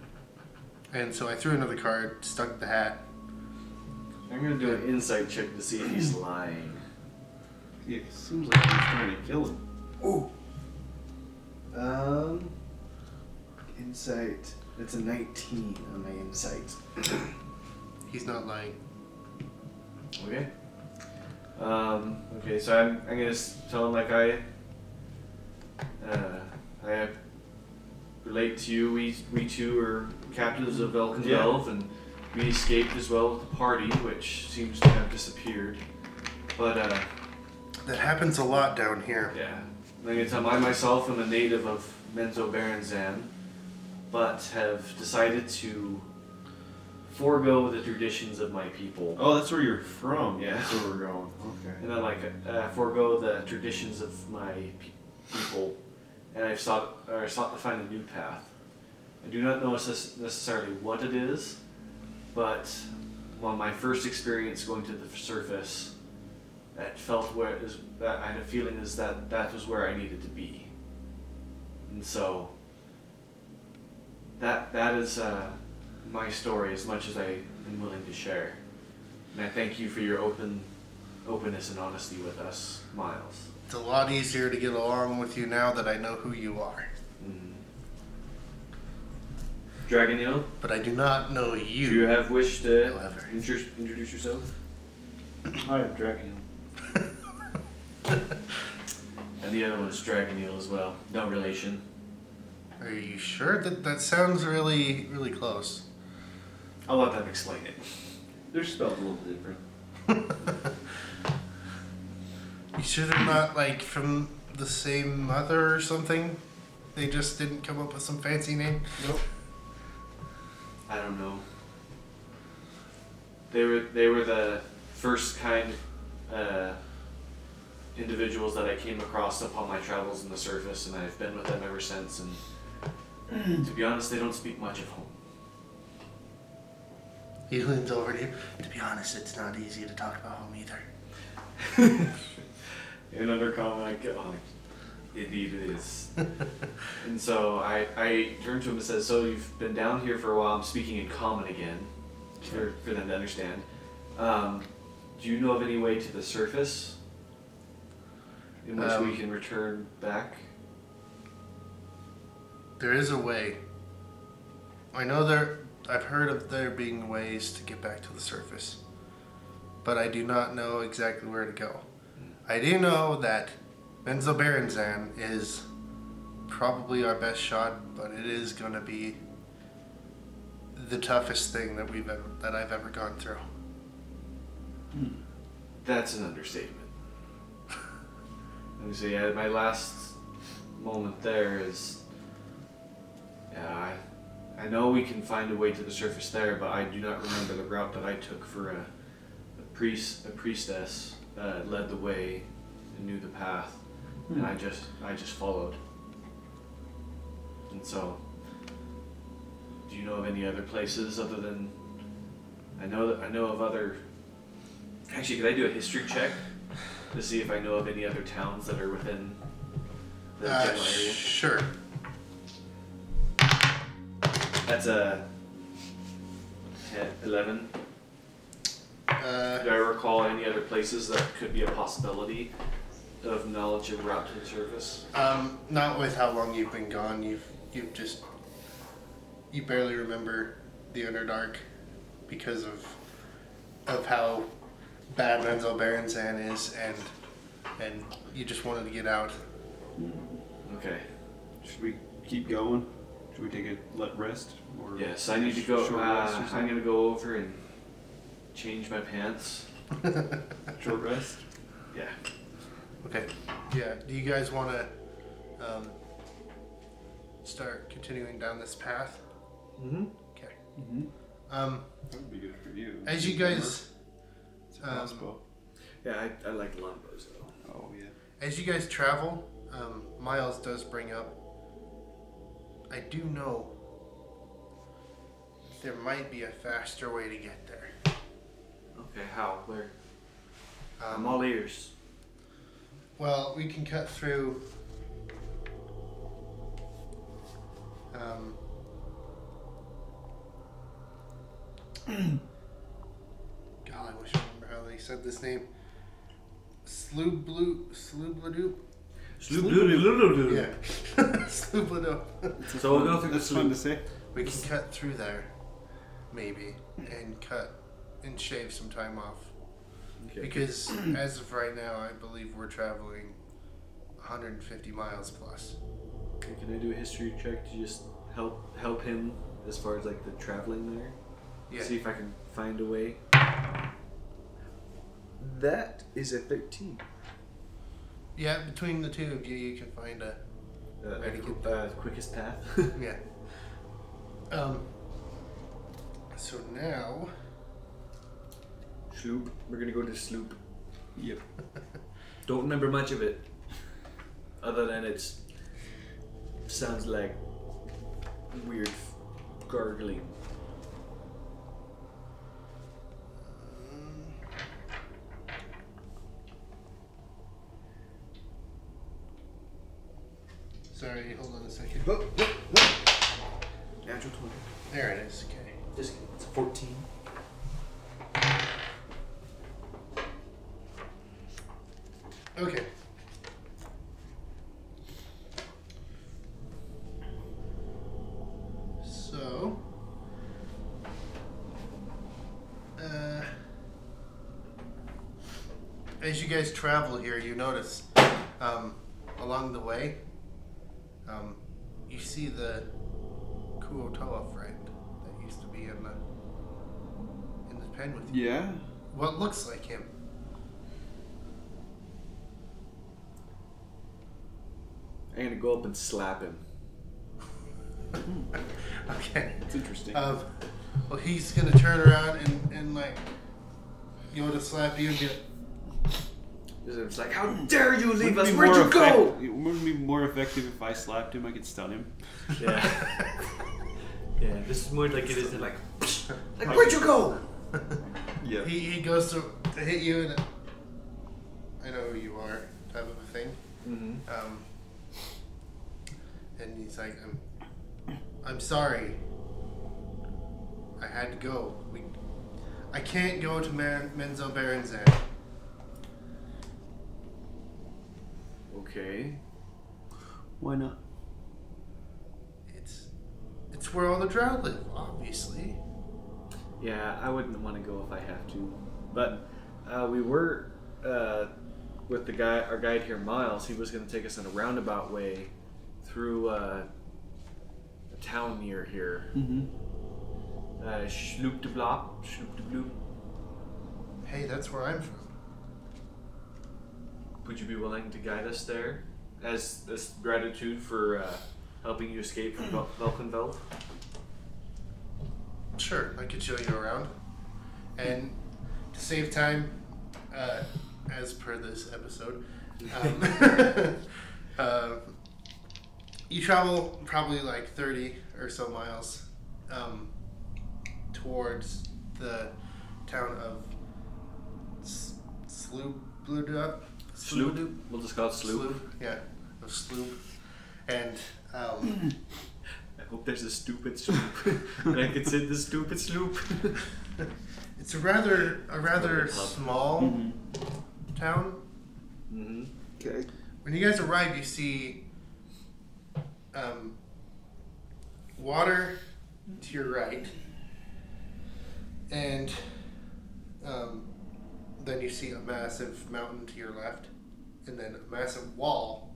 And so I threw another card, stuck the hat. I'm gonna do an insight check to see if he's lying. Yeah, it seems like he's trying to kill him. Ooh. Insight. It's a 19 on my insight. He's not lying. Okay. Okay, so I'm gonna tell him like I relate to you. We two are captives of Elkendelv, and we escaped as well with the party, which seems to have disappeared. But That happens a lot down here. yeah, I'm gonna tell him I myself am a native of Menzoberranzan, but have decided to forego the traditions of my people. Oh, that's where you're from. Yeah. That's where we're going. Okay. And then forego the traditions of my people, and I've sought to find a new path. I do not know necessarily what it is, but my first experience going to the surface, that felt that I had a feeling is that was where I needed to be, and so that is my story as much as I am willing to share. And I thank you for your openness and honesty with us, Miles. It's a lot easier to get along with you now that I know who you are. Mm-hmm. Dragonil, But I do not know you. do you have wish to However. introduce yourself? Hi, I'm Dragon. And the other one is Dragonil as well. No relation. Are you sure? That sounds really, really close. I'll let them explain it. They're spelled a little different. You sure they're not like from the same mother or something? They just didn't come up with some fancy name? Nope. I don't know. They were the first kind individuals that I came across upon my travels in the surface, and I've been with them ever since. And to be honest, they don't speak much of home. He leans over to you. To be honest, it's not easy to talk about home either. In undercommon, I go, oh, indeed it is. And so I turn to him and says, so you've been down here for a while. I'm speaking in common again for them to understand. Do you know of any way to the surface in which we can return back? There is a way. I know I've heard of there being ways to get back to the surface, but I do not know exactly where to go. I do know that Menzoberranzan is probably our best shot, but it is going to be the toughest thing that I've ever gone through. That's an understatement. Let me see. My last moment there is, I know we can find a way to the surface there, but I do not remember the route that I took for a priestess led the way and knew the path, and I just followed. And so, do you know of any other places other than? I know of other. Actually, could I do a history check to see if I know of any other towns that are within the general area? Sure. That's a 11. Do I recall any other places that could be a possibility of knowledge of route to the surface? Not with how long you've been gone. You barely remember the Underdark because of how bad Menzel Berenzan is, and you just wanted to get out. Okay. Should we keep going? Should we take a rest? Or Yes, I need to go. short rest or I'm something? gonna go over and change my pants. Short rest? Yeah. Okay. Yeah. Do you guys want to start continuing down this path? Mm-hmm. Okay. Mm-hmm. Um, That would be good for you. as you guys, It's a crossbow. Yeah, I like longbows though. Oh yeah. as you guys travel, Miles does bring up. I do know there might be a faster way to get there. Okay, how? Where? I'm all ears. Well, we can cut through. God, I wish I remember how they said this name. Sloobladoop. Yeah. Sloobladoop. So we'll go through the That's fun to say. We can cut through there, maybe, and shave some time off. Okay. Because as of right now, I believe we're traveling 150 miles plus. Can I do a history check to just help him as far as like the traveling there? Yeah. See if I can find a way. That is a 13. Yeah, between the two of you, you can find a way to get there. Quickest path. Yeah. So now, Sloop. We're gonna go to Sloop. Yep. Don't remember much of it, other than it's sounds like weird gargling. sorry, hold on a second. Natural 20. There it is. Okay. Just it's 14. Okay. So, as you guys travel here, you notice along the way, you see the Kuotoa friend that used to be in the pen with you. Yeah. What looks like him. I'm gonna go up and slap him. Okay. It's interesting. Well, he's gonna turn around and like go to slap you and be like, It's like, how dare you leave us? Wouldn't Where'd be you go? It wouldn't be more effective if I slapped him. I could stun him. Yeah. Yeah. This is more like it is like where'd you go? Yeah. he goes to hit you and I know who you are type of a thing. Mm-hmm. And he's like, I'm sorry. I had to go. I can't go to Menzo Berenzan. Okay. Why not? It's where all the drow live, obviously. Yeah, I wouldn't want to go if I have to. But we were with our guide here, Miles. He was going to take us in a roundabout way through a town near here. Mm-hmm. Schloop de Blop, Schloop de Bloop. Hey, that's where I'm from. Would you be willing to guide us there as this gratitude for helping you escape from Velkenveld? Sure, I could show you around. And to save time, as per this episode, you travel probably like 30 or so miles towards the town of Sloop. Sloop? We'll just call it Sloop. Yeah, of Sloop. And Hope there's a stupid sloop. And I could sit in the stupid sloop. It's a rather small town. Mm-hmm. Okay. When you guys arrive, you see water to your right, and then you see a massive mountain to your left, and then a massive wall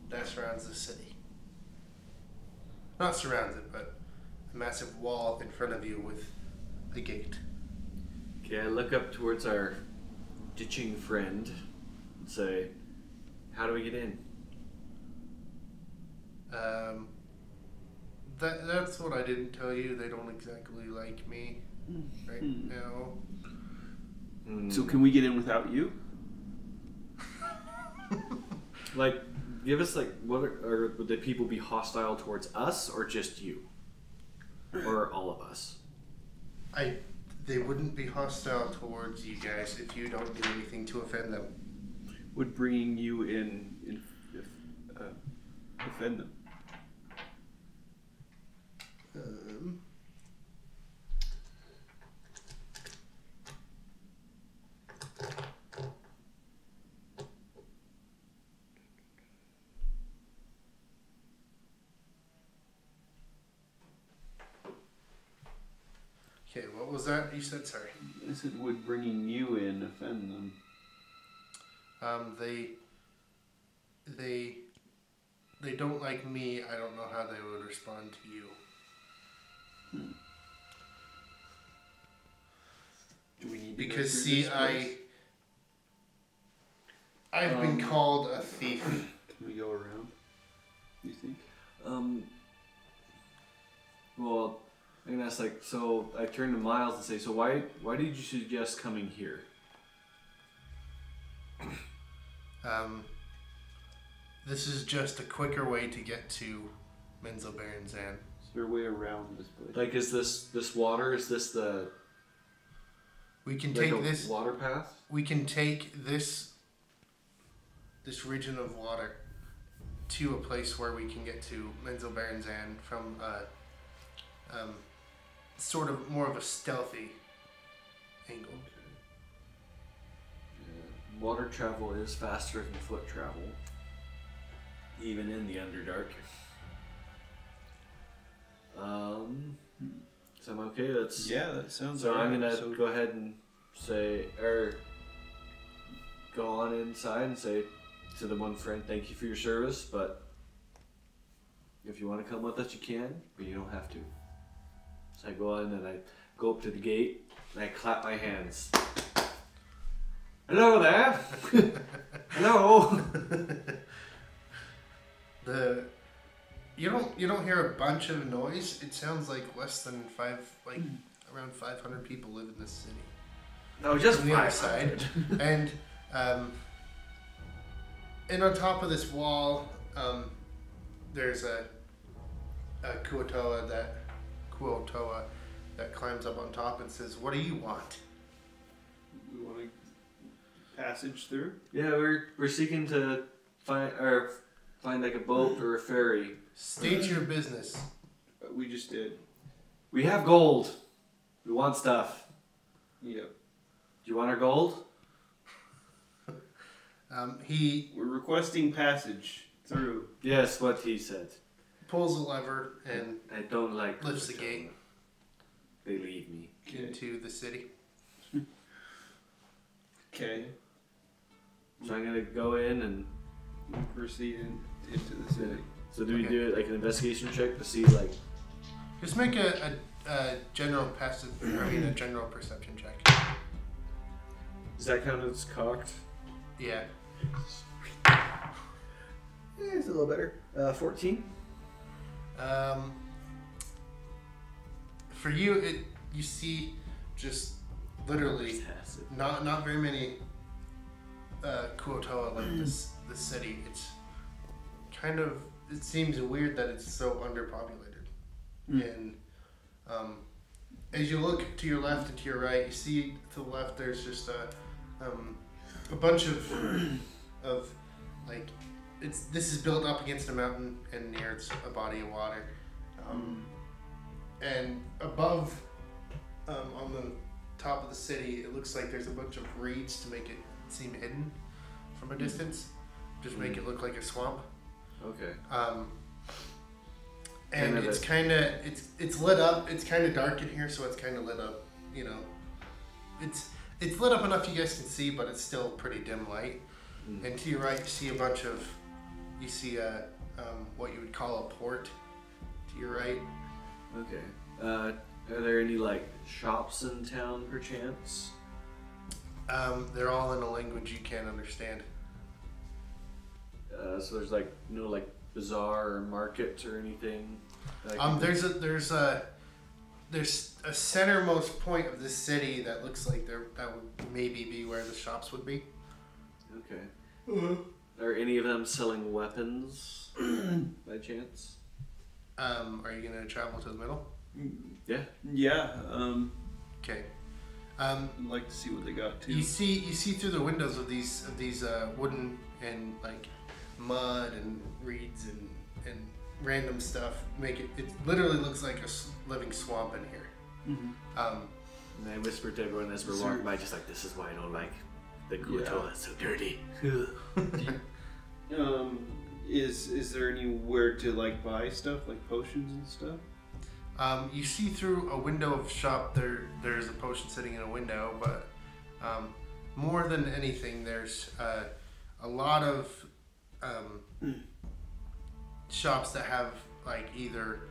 that surrounds the city. Not surrounds it, but a massive wall in front of you with a gate. Okay, I look up towards our ditching friend and say, how do we get in? That's what I didn't tell you. They don't exactly like me right now. So can we get in without you? Like, give us like, would the people be hostile towards us or just you? Or all of us? They wouldn't be hostile towards you guys if you don't do anything to offend them. Would bringing you in offend them? Okay, what was that you said? Sorry. I said, would bringing you in offend them? They don't like me. I don't know how they would respond to you. Do we need Because see, I've been called a thief. Can we go around? You think? Well, I'm gonna ask like, so I turn to Miles and say, so why did you suggest coming here? This is just a quicker way to get to Menzo Baranzan. Is there a way around this place? Like, is this water? Is this the We can like take a this. water path? We can take this region of water to a place where we can get to Menzo Baranzan from sort of more of a stealthy angle. Yeah. Water travel is faster than foot travel, even in the Underdark. So I'm okay. That's Yeah, that sounds. So I'm alright. gonna go ahead and say, or go on inside and say to the one friend, thank you for your service, but if you want to come with us, you can, but you don't have to. So I go on and I go up to the gate and I clap my hands. Hello there. Hello. You don't hear a bunch of noise. It sounds like less than around 500 people live in this city. No, just On the other 500. side, and on top of this wall, there's a Kuotoa that climbs up on top and says, "What do you want?" We want a passage through. Yeah, we're seeking to find like a boat or a ferry. State your business. We just did. We have gold. We want stuff. Yep. Do you want our gold? He We're requesting passage through. Yes, what he said. pulls a lever and I don't like lifts the gate They leave me. into the city. Okay. So I'm gonna go in and We proceed into the city. so do we Okay. do it like an investigation check to see like Just make a general a general perception check. does that count as cocked? Yeah. Yeah, it's a little better. 14. For you, you see just literally not very many Kuotoa like this city. It's kind of, it seems weird that it's so underpopulated. And as you look to your left and to your right, you see to the left there's just a bunch of like this is built up against a mountain and near it's a body of water, And above, on the top of the city, it looks like there's a bunch of reeds to make it seem hidden from a distance. Just make it look like a swamp. Okay. And it's kind of it's lit up. It's kind of dark in here, so it's kind of lit up. You know, it's lit up enough you guys can see, but it's still pretty dim light. And to your right, you see you see a what you would call a port. To your right. Okay. Are there any like shops in town, perchance? They're all in a language you can't understand. So there's like no like bazaar or market or anything. There's a centermost point of the city that looks like that would maybe be where the shops would be. Okay. Are any of them selling weapons by chance? Are you gonna travel to the middle? Yeah. Yeah. Okay. I'd like to see what they got too. You see through the windows of these wooden and like mud and reeds and random stuff. It literally looks like a living swamp in here. And I whisper to everyone as we're walking by, just like, this is why I don't like the Kuto. It's so dirty. Is there anywhere to like buy stuff like potions and stuff? You see through a window of shop there's a potion sitting in a window, but more than anything, there's a lot of shops that have like either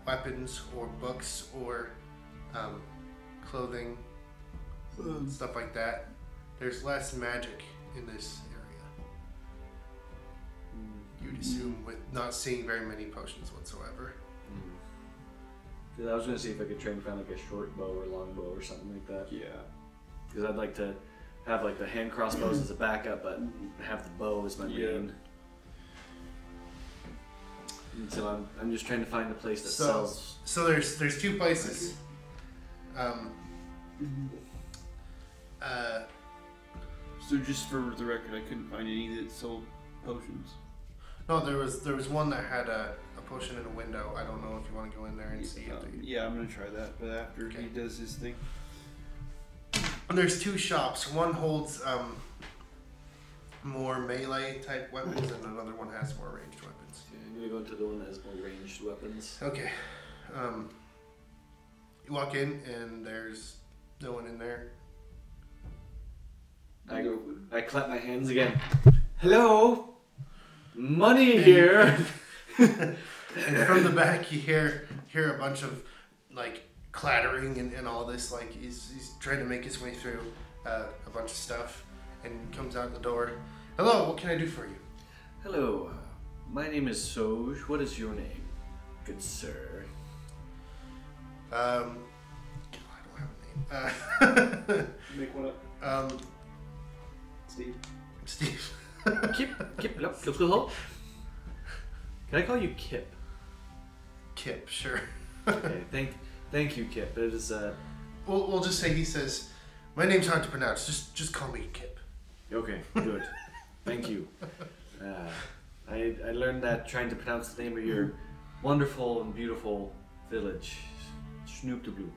weapons or books or clothing, stuff like that. There's less magic in this area. You'd assume, with not seeing very many potions whatsoever. I was gonna see if I could try and find like a short bow or long bow or something like that. Yeah. Because I'd like to have like the hand crossbows as a backup, but have the bow as my main. And so I'm just trying to find a place that sells. So there's two places. So just for the record, I couldn't find any that sold potions. No, there was one that had a potion in a window. I don't know if you want to go in there and see it. Yeah, I'm gonna try that, but after he does his thing. And there's two shops. One holds more melee type weapons, and another one has more ranged weapons. Okay, I'm gonna go into the one that has more ranged weapons. Okay. You walk in, and there's no one in there. I clap my hands again. Hello, money here. And from the back, you hear a bunch of like clattering and all this. Like he's trying to make his way through a bunch of stuff, and comes out the door. Hello, what can I do for you? Hello, my name is Soj. What is your name, good sir? I don't have a name. Make one up. Steve. Kip, hello. Can I call you Kip? Kip, sure. Okay, thank you, Kip. It is We'll just say he says, "My name's hard to pronounce. Just call me Kip." Okay, good. Thank you. I learned that trying to pronounce the name of your wonderful and beautiful village, Snoop-de-Bloop.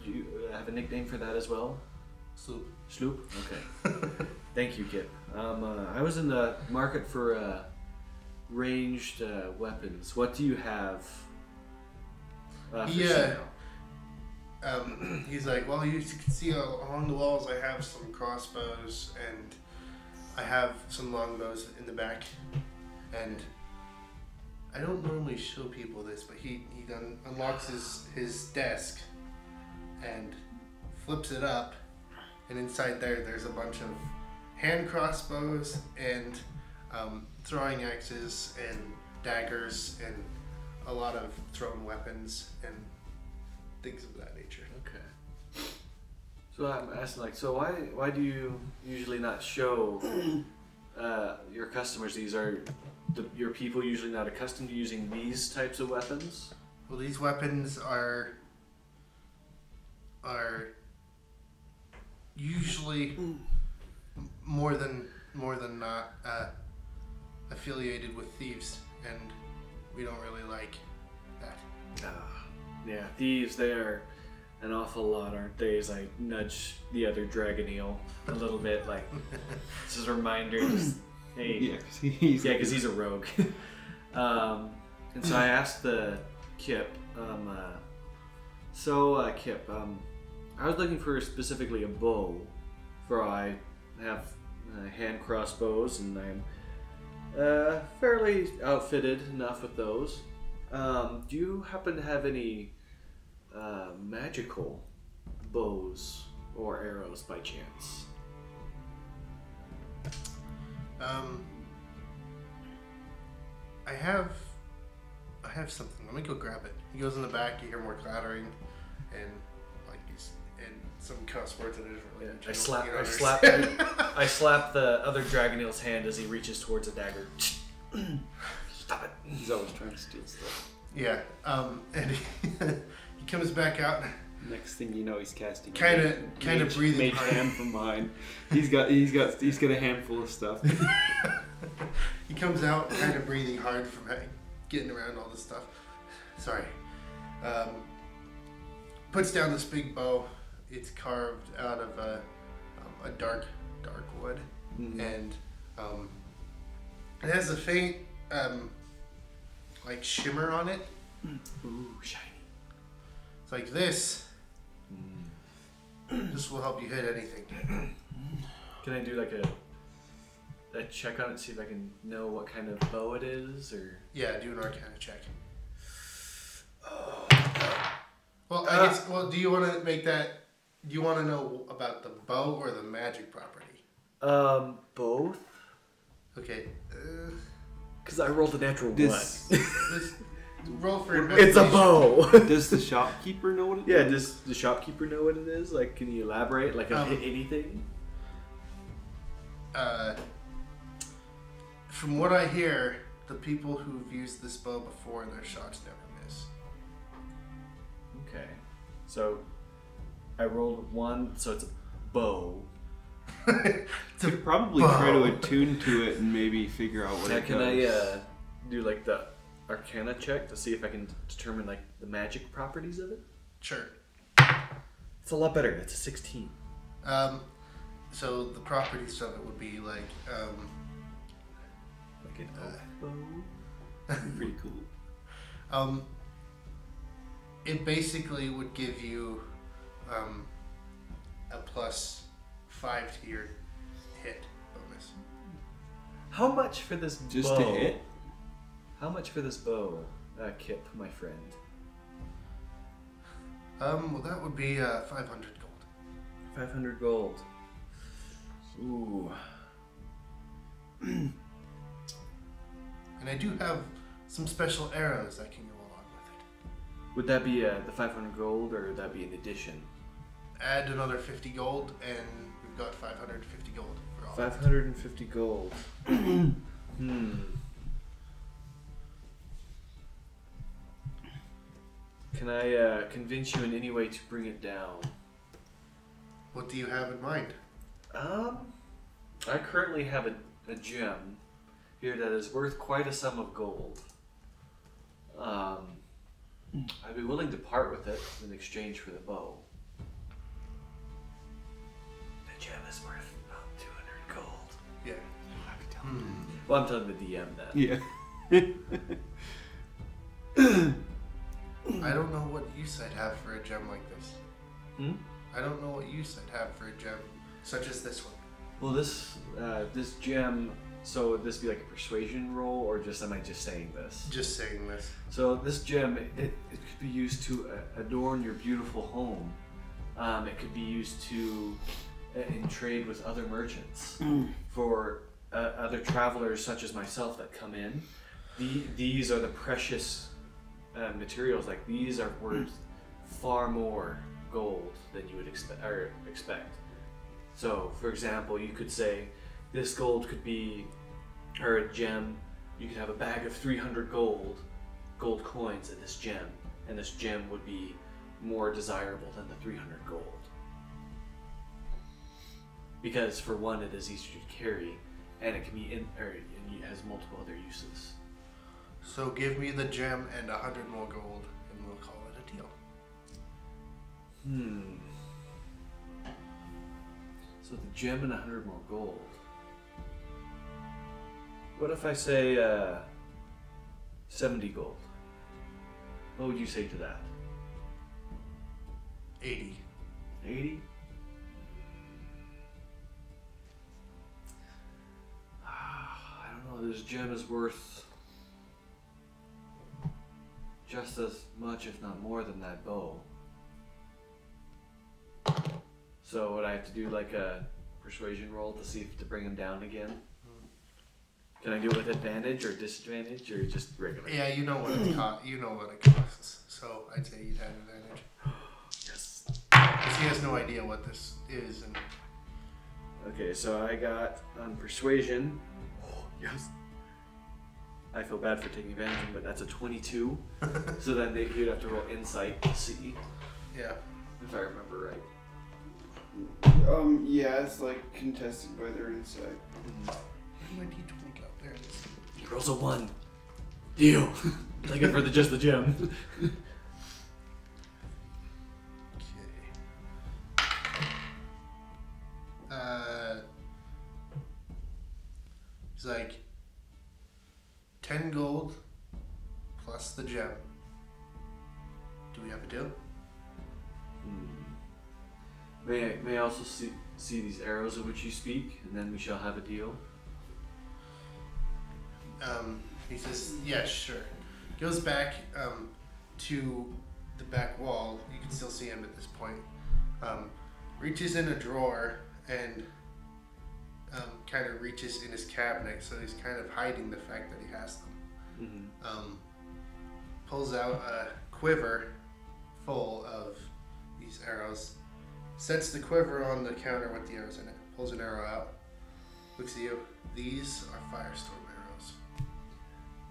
Do you have a nickname for that as well? Sloop? Okay. Thank you, Kip. I was in the market for ranged weapons. What do you have? For sale? He's like, well, you can see along the walls I have some crossbows and I have some longbows in the back. And I don't normally show people this, but he unlocks his desk and flips it up, and inside there's a bunch of hand crossbows and throwing axes and daggers and a lot of thrown weapons and things of that nature. Okay. So I'm asking, like, so why do you usually not show your customers these? Are your people usually not accustomed to using these types of weapons? Well, these weapons are usually more than not affiliated with thieves and We don't really like that. Yeah, thieves, they are an awful lot, aren't they? As I nudge the other dragon eel a little bit, like, this is a reminder, just, hey. Yeah, because he's a rogue. And so I asked the Kip, Kip, I was looking for specifically a bow, for I have hand crossbows, and I'm fairly outfitted enough with those. Do you happen to have any magical bows or arrows by chance? I have something. Let me go grab it. He goes in the back. You hear more clattering, and like these and some cuss words that isn't really. I slap the other dragon eel's hand as he reaches towards a dagger. Stop it! He's always trying to steal stuff. Yeah. And he comes back out. Next thing you know, he's casting. Kind of breathing Mage hard. hand from mine. He's got a handful of stuff. He comes out, kind of breathing hard from getting around all this stuff. Sorry. Puts down this big bow. It's carved out of a dark wood, and it has a faint like shimmer on it. Ooh, shiny. It's like this. This will help you hit anything. Can I do like a check on it, see if I can know what kind of bow it is, or? Yeah, do an Arcana check. Well, I guess. Well, do you want to make that? Do you want to know about the bow or the magic property? Both. Okay. Because I rolled a natural This roll for It's a bow. Does the shopkeeper know what it is? Yeah, does the shopkeeper know what it is? Like, can you elaborate? Like, anything? From what I hear, the people who've used this bow before, their shots never miss. Okay. So, I rolled 1, so it's a bow. To probably try to attune to it and maybe figure out what it Can does. I do like the Arcana check to see if I can determine like the magic properties of it? Sure. It's a lot better. It's a 16. So the properties of it would be like Like an elf bow. Pretty cool. It basically would give you a +5 to your hit bonus. How much for this Just bow? to hit? How much for this bow, Kip, my friend? Well, that would be 500 gold. 500 gold. Ooh. And I do have some special arrows that can go along with it. Would that be the 500 gold, or would that be an addition? Add another 50 gold, and we've got 550 gold for all. 550 gold. Can I convince you in any way to bring it down? What do you have in mind? I currently have a gem here that is worth quite a sum of gold. I'd be willing to part with it in exchange for the bow. The gem is worth about 200 gold. Yeah. Well, I'm telling the DM that. Yeah. I don't know what use I'd have for a gem like this. I don't know what use I'd have for a gem such as this one. Well, this gem. So would this be like a persuasion roll, or just am I just saying this? Just saying this. So this gem, it could be used to adorn your beautiful home. It could be used to in trade with other merchants for other travelers such as myself that come in. These are the precious materials. Like these are worth far more gold than you would expect. So, for example, you could say this gold could be, or a gem. You could have a bag of 300 gold coins in this gem, and this gem would be more desirable than the 300 gold. Because for one, it is easier to carry, and it can be and it has multiple other uses. So give me the gem and 100 more gold, and we'll call it a deal. So the gem and 100 more gold. What if I say 70 gold? What would you say to that? 80. 80? I don't know, this gem is worth just as much, if not more, than that bow. So would I have to do like a persuasion roll to see if to bring him down again? Can I do it with advantage or disadvantage or just regular? Yeah, you know what it costs. So I'd say you'd have advantage. Yes. Because he has no idea what this is. And Okay, so I got on persuasion. Oh, yes. I feel bad for taking advantage of him, but that's a 22. So then you'd have to roll insight to see, yeah. if I remember right. Yeah, it's like contested by their insight. My D20 go. There it is. He rolls a 1. Deal. Like it for just the gem. Okay. It's like 10 gold plus the gem. Do we have a deal? May I also see these arrows of which you speak, and then we shall have a deal? He says, yeah, sure. Goes back to the back wall. You can still see him at this point. Reaches in a drawer and kind of reaches in his cabinet, so he's kind of hiding the fact that he has them. Pulls out a quiver full of these arrows. Sets the quiver on the counter with the arrows in it. Pulls an arrow out. Looks at you. These are firestorm arrows.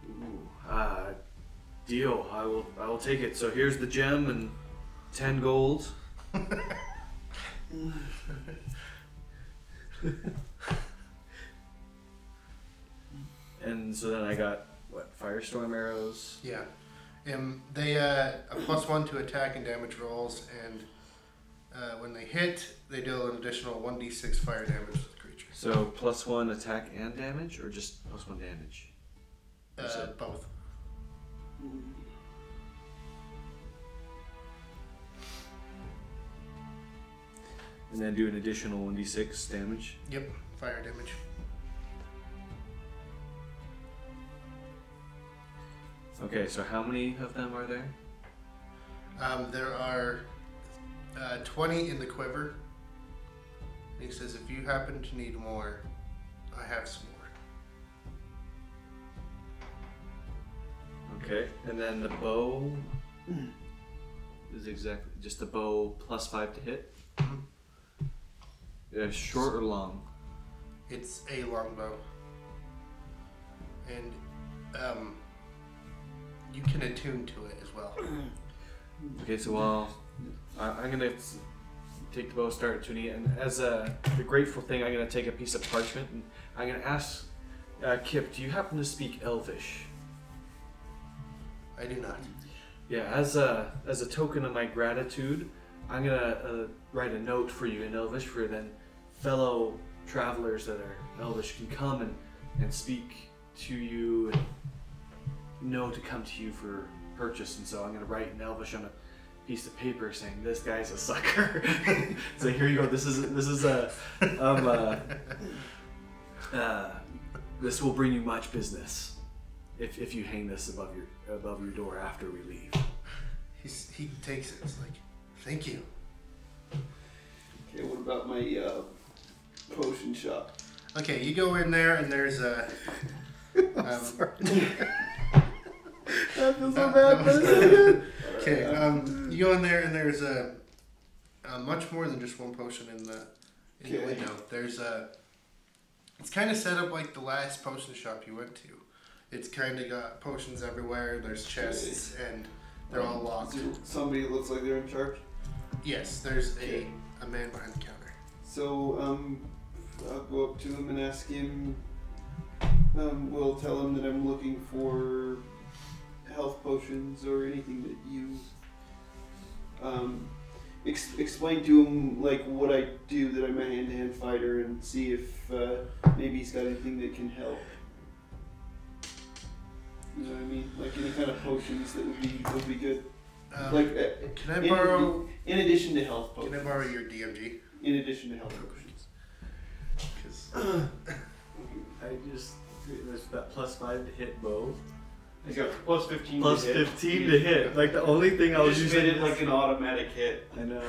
Ooh, deal. I will take it. So here's the gem and 10 gold. And so then I got what? Firestorm arrows. Yeah. They a +1 to attack and damage rolls, and when they hit, they deal an additional 1d6 fire damage to the creature. So +1 attack and damage, or just +1 damage? Both. And then do an additional 1d6 damage. Yep, fire damage. Okay, so how many of them are there? There are 20 in the quiver. And he says, if you happen to need more, I have some more. Okay, and then the bow is exactly just the bow +5 to hit. Short or long? It's a longbow. And you can attune to it as well. Okay, so I'm gonna take the bow, start tuning it, and as the grateful thing, I'm gonna take a piece of parchment and I'm gonna ask Kip, do you happen to speak Elvish? I do not. Yeah, as a token of my gratitude, I'm gonna write a note for you in Elvish for then fellow travelers that are Elvish can come and speak to you and know to come to you for purchase. And so I'm gonna write in Elvish on a piece of paper saying this guy's a sucker. So here you go. This is this will bring you much business if you hang this above your door after we leave. He takes it. It's like, thank you. Okay, what about my potion shop? Okay, you go in there and there's a. I feel so bad, but it's so good. Okay, you go in there and there's a much more than just one potion in the window. There's it's kind of set up like the last potion shop you went to. It's kind of got potions everywhere. There's chests and they're all locked. Is there somebody that looks like they're in charge? Yes, there's a man behind the counter. So I'll go up to him and ask him. We'll tell him that I'm looking for health potions or anything that you explain to him like what I do, that I'm a hand-to-hand fighter, and see if maybe he's got anything that can help. You know what I mean? Like any kind of potions that would be good. Can I borrow? In addition to health potions. Can I borrow your DMG? In addition to health potions. Because I just there's that +5 to hit bow. He's got plus 15 Plus to hit. 15 to hit. Like the only thing I was just using made it like an automatic hit. I know.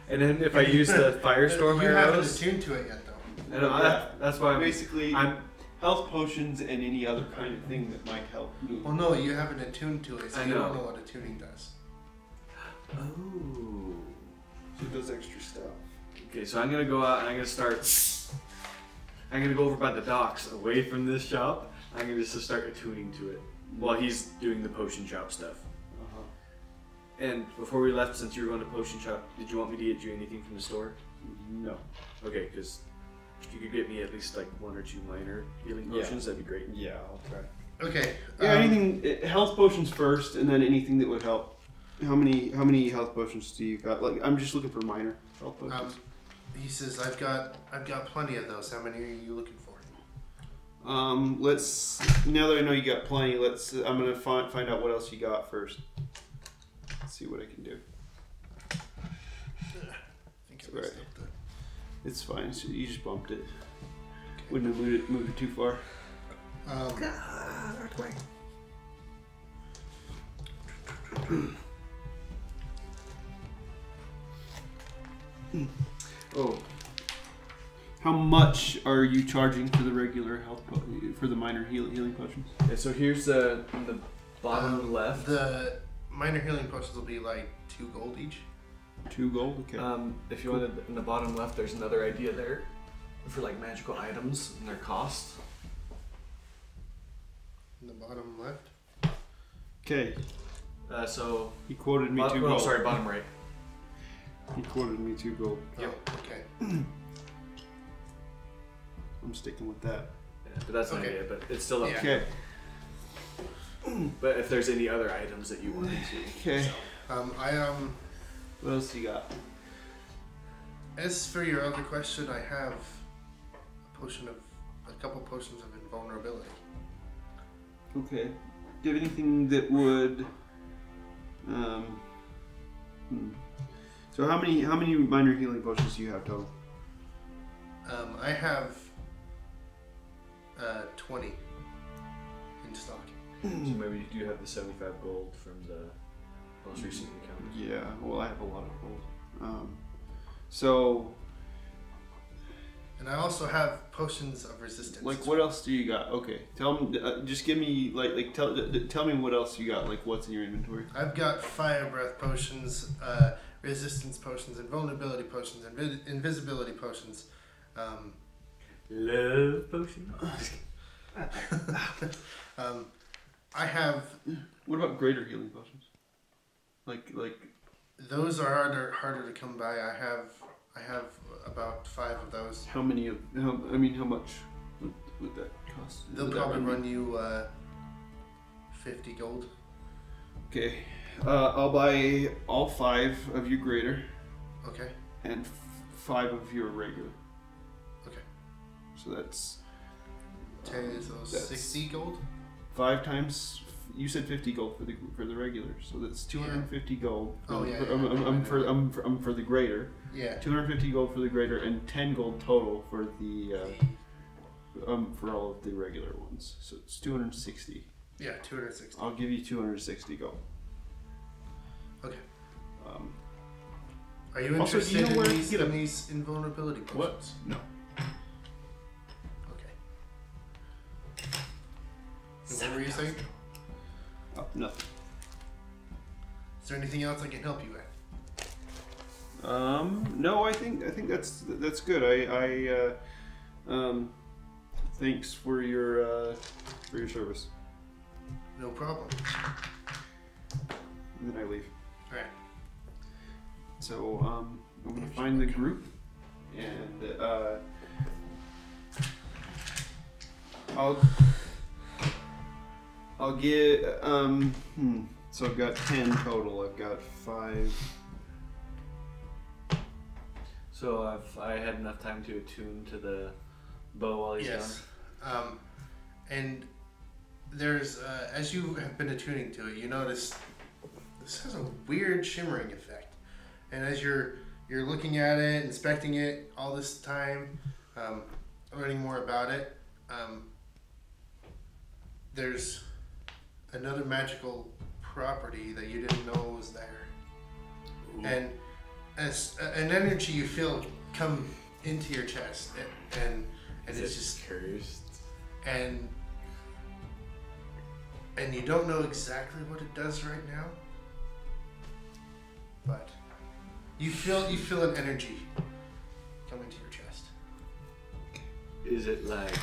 And then if I use the firestorm you haven't arrows, attuned to it yet, though. I know, that's why Basically, I'm health potions and any other kind of thing that might help me. Well, no, you haven't attuned to it, so I you know. don't know what attuning does. Oh. So it does extra stuff. Okay, so I'm gonna go out and I'm gonna go over by the docks, away from this shop. I'm gonna just start attuning to it while he's doing the potion shop stuff. Uh-huh. And before we left, since you were going to potion shop, did you want me to get you anything from the store? No. Okay, because if you could get me at least like 1 or 2 minor healing potions, that'd be great. Yeah, I'll try. Okay. Yeah, anything health potions first, and then anything that would help. How many health potions do you got? Like, I'm just looking for minor health potions. He says, I've got plenty of those. How many are you looking for? Let's, now that I know you got plenty, I'm gonna find out what else you got first. Let's see what I can do. I think I messed up the... It's fine. So you just bumped it. Wouldn't have moved it too far. Oh. How much are you charging for the regular for the minor healing potions? Okay, so here's the bottom left. The minor healing potions will be like 2 gold each. 2 gold? Okay. If you wanted, in the bottom left, there's another idea there for like magical items and their cost. In the bottom left. Okay. So He quoted me 2 gold. Oh, sorry, bottom right. He quoted me 2 gold. Yep. Okay. I'm sticking with that. Yeah, but that's an Okay. idea, but it's still up Yeah. to you. Okay. But if there's any other items that you wanted to. Okay. What else you got? As for your other question, I have a couple potions of invulnerability. Okay. Do you have anything that would? So how many minor healing potions do you have total? I have 20 in stock. So maybe you do have the 75 gold from the most recent encounter. Yeah. Well, I have a lot of gold. So. And I also have potions of resistance. Like, what else do you got? Okay, tell me. Just give me tell me what else you got. Like, what's in your inventory? I've got fire breath potions, resistance potions, invulnerability potions, invisibility potions. Love potion. I have. What about greater healing potions? Like. Those are harder to come by. I have about 5 of those. How many of? How much would that cost? They'll probably run you 50 gold. Okay, I'll buy all 5 of your greater. Okay. And 5 of your regular. Okay. So that's 10 so 60 gold. 5 times. You said 50 gold for the regular, so that's 250 gold. Oh yeah. I'm for the greater. Yeah. 250 gold for the greater and 10 gold total for the for all of the regular ones. So it's 260. Yeah, 260. I'll give you 260 gold. Okay. Are you Also, interested do you know where I in can get a- these invulnerability potions? What? No. Okay. And what were you saying? Nothing. Is there anything else I can help you with? No, I think that's good. Thanks for your service. No problem. And then I leave. Alright. So I'm gonna find the group, and I'll get So I've got 10 total. I've got 5. So if I had enough time to attune to the bow while he's Yes. And there's as you have been attuning to it, you notice this has a weird shimmering effect. And as you're looking at it, inspecting it all this time, learning more about it, there's another magical property that you didn't know was there. Ooh. And as an energy you feel come into your chest, and it's just cursed. And you don't know exactly what it does right now, but you feel an energy come into your chest. Is it like?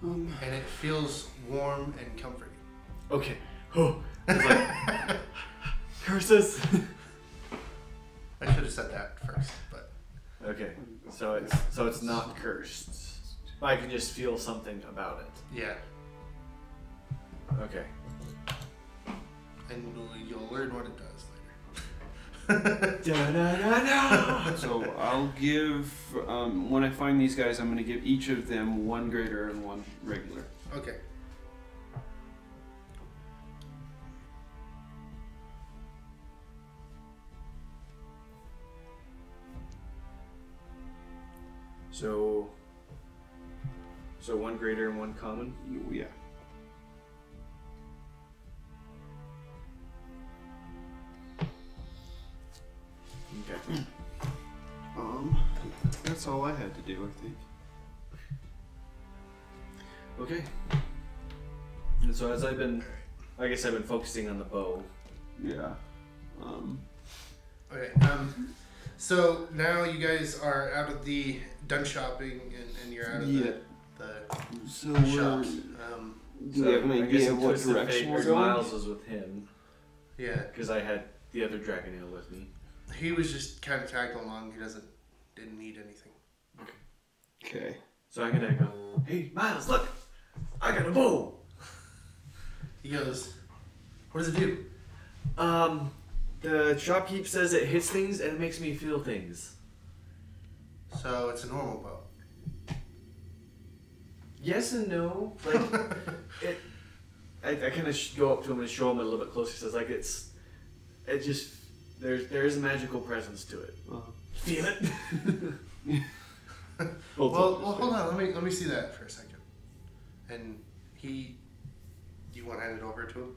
And it feels warm and comforting. Okay. Oh, it's like curses. I should have said that first, but okay. So it's not cursed. I can just feel something about it. yeah. Okay. And you'll learn what it does later. Da-da-da-da. So I'll give, when I find these guys, I'm going to give each of them 1 greater and 1 regular. Okay. So 1 greater and 1 common? Yeah. Okay. That's all I had to do, I think. Okay. And so as I've been focusing on the bow. Yeah. Okay. So now you guys are out of the done shopping and you're out of the shop. Do we have an idea of what Twisted direction Fate we're or going? Miles was with him Yeah. because I had the other Dragonale with me. He was just kind of tagging along. He didn't need anything. Okay. So I'm gonna go, hey Miles, look! I got a bow! He goes, what does it do? The shopkeep says it hits things and it makes me feel things. So it's a normal bow. Yes and no. Like, I kind of go up to him and show him it a little bit closer. Says like there is a magical presence to it. Feel it. well, hold on. Let me see that for a second. And you want to hand it over to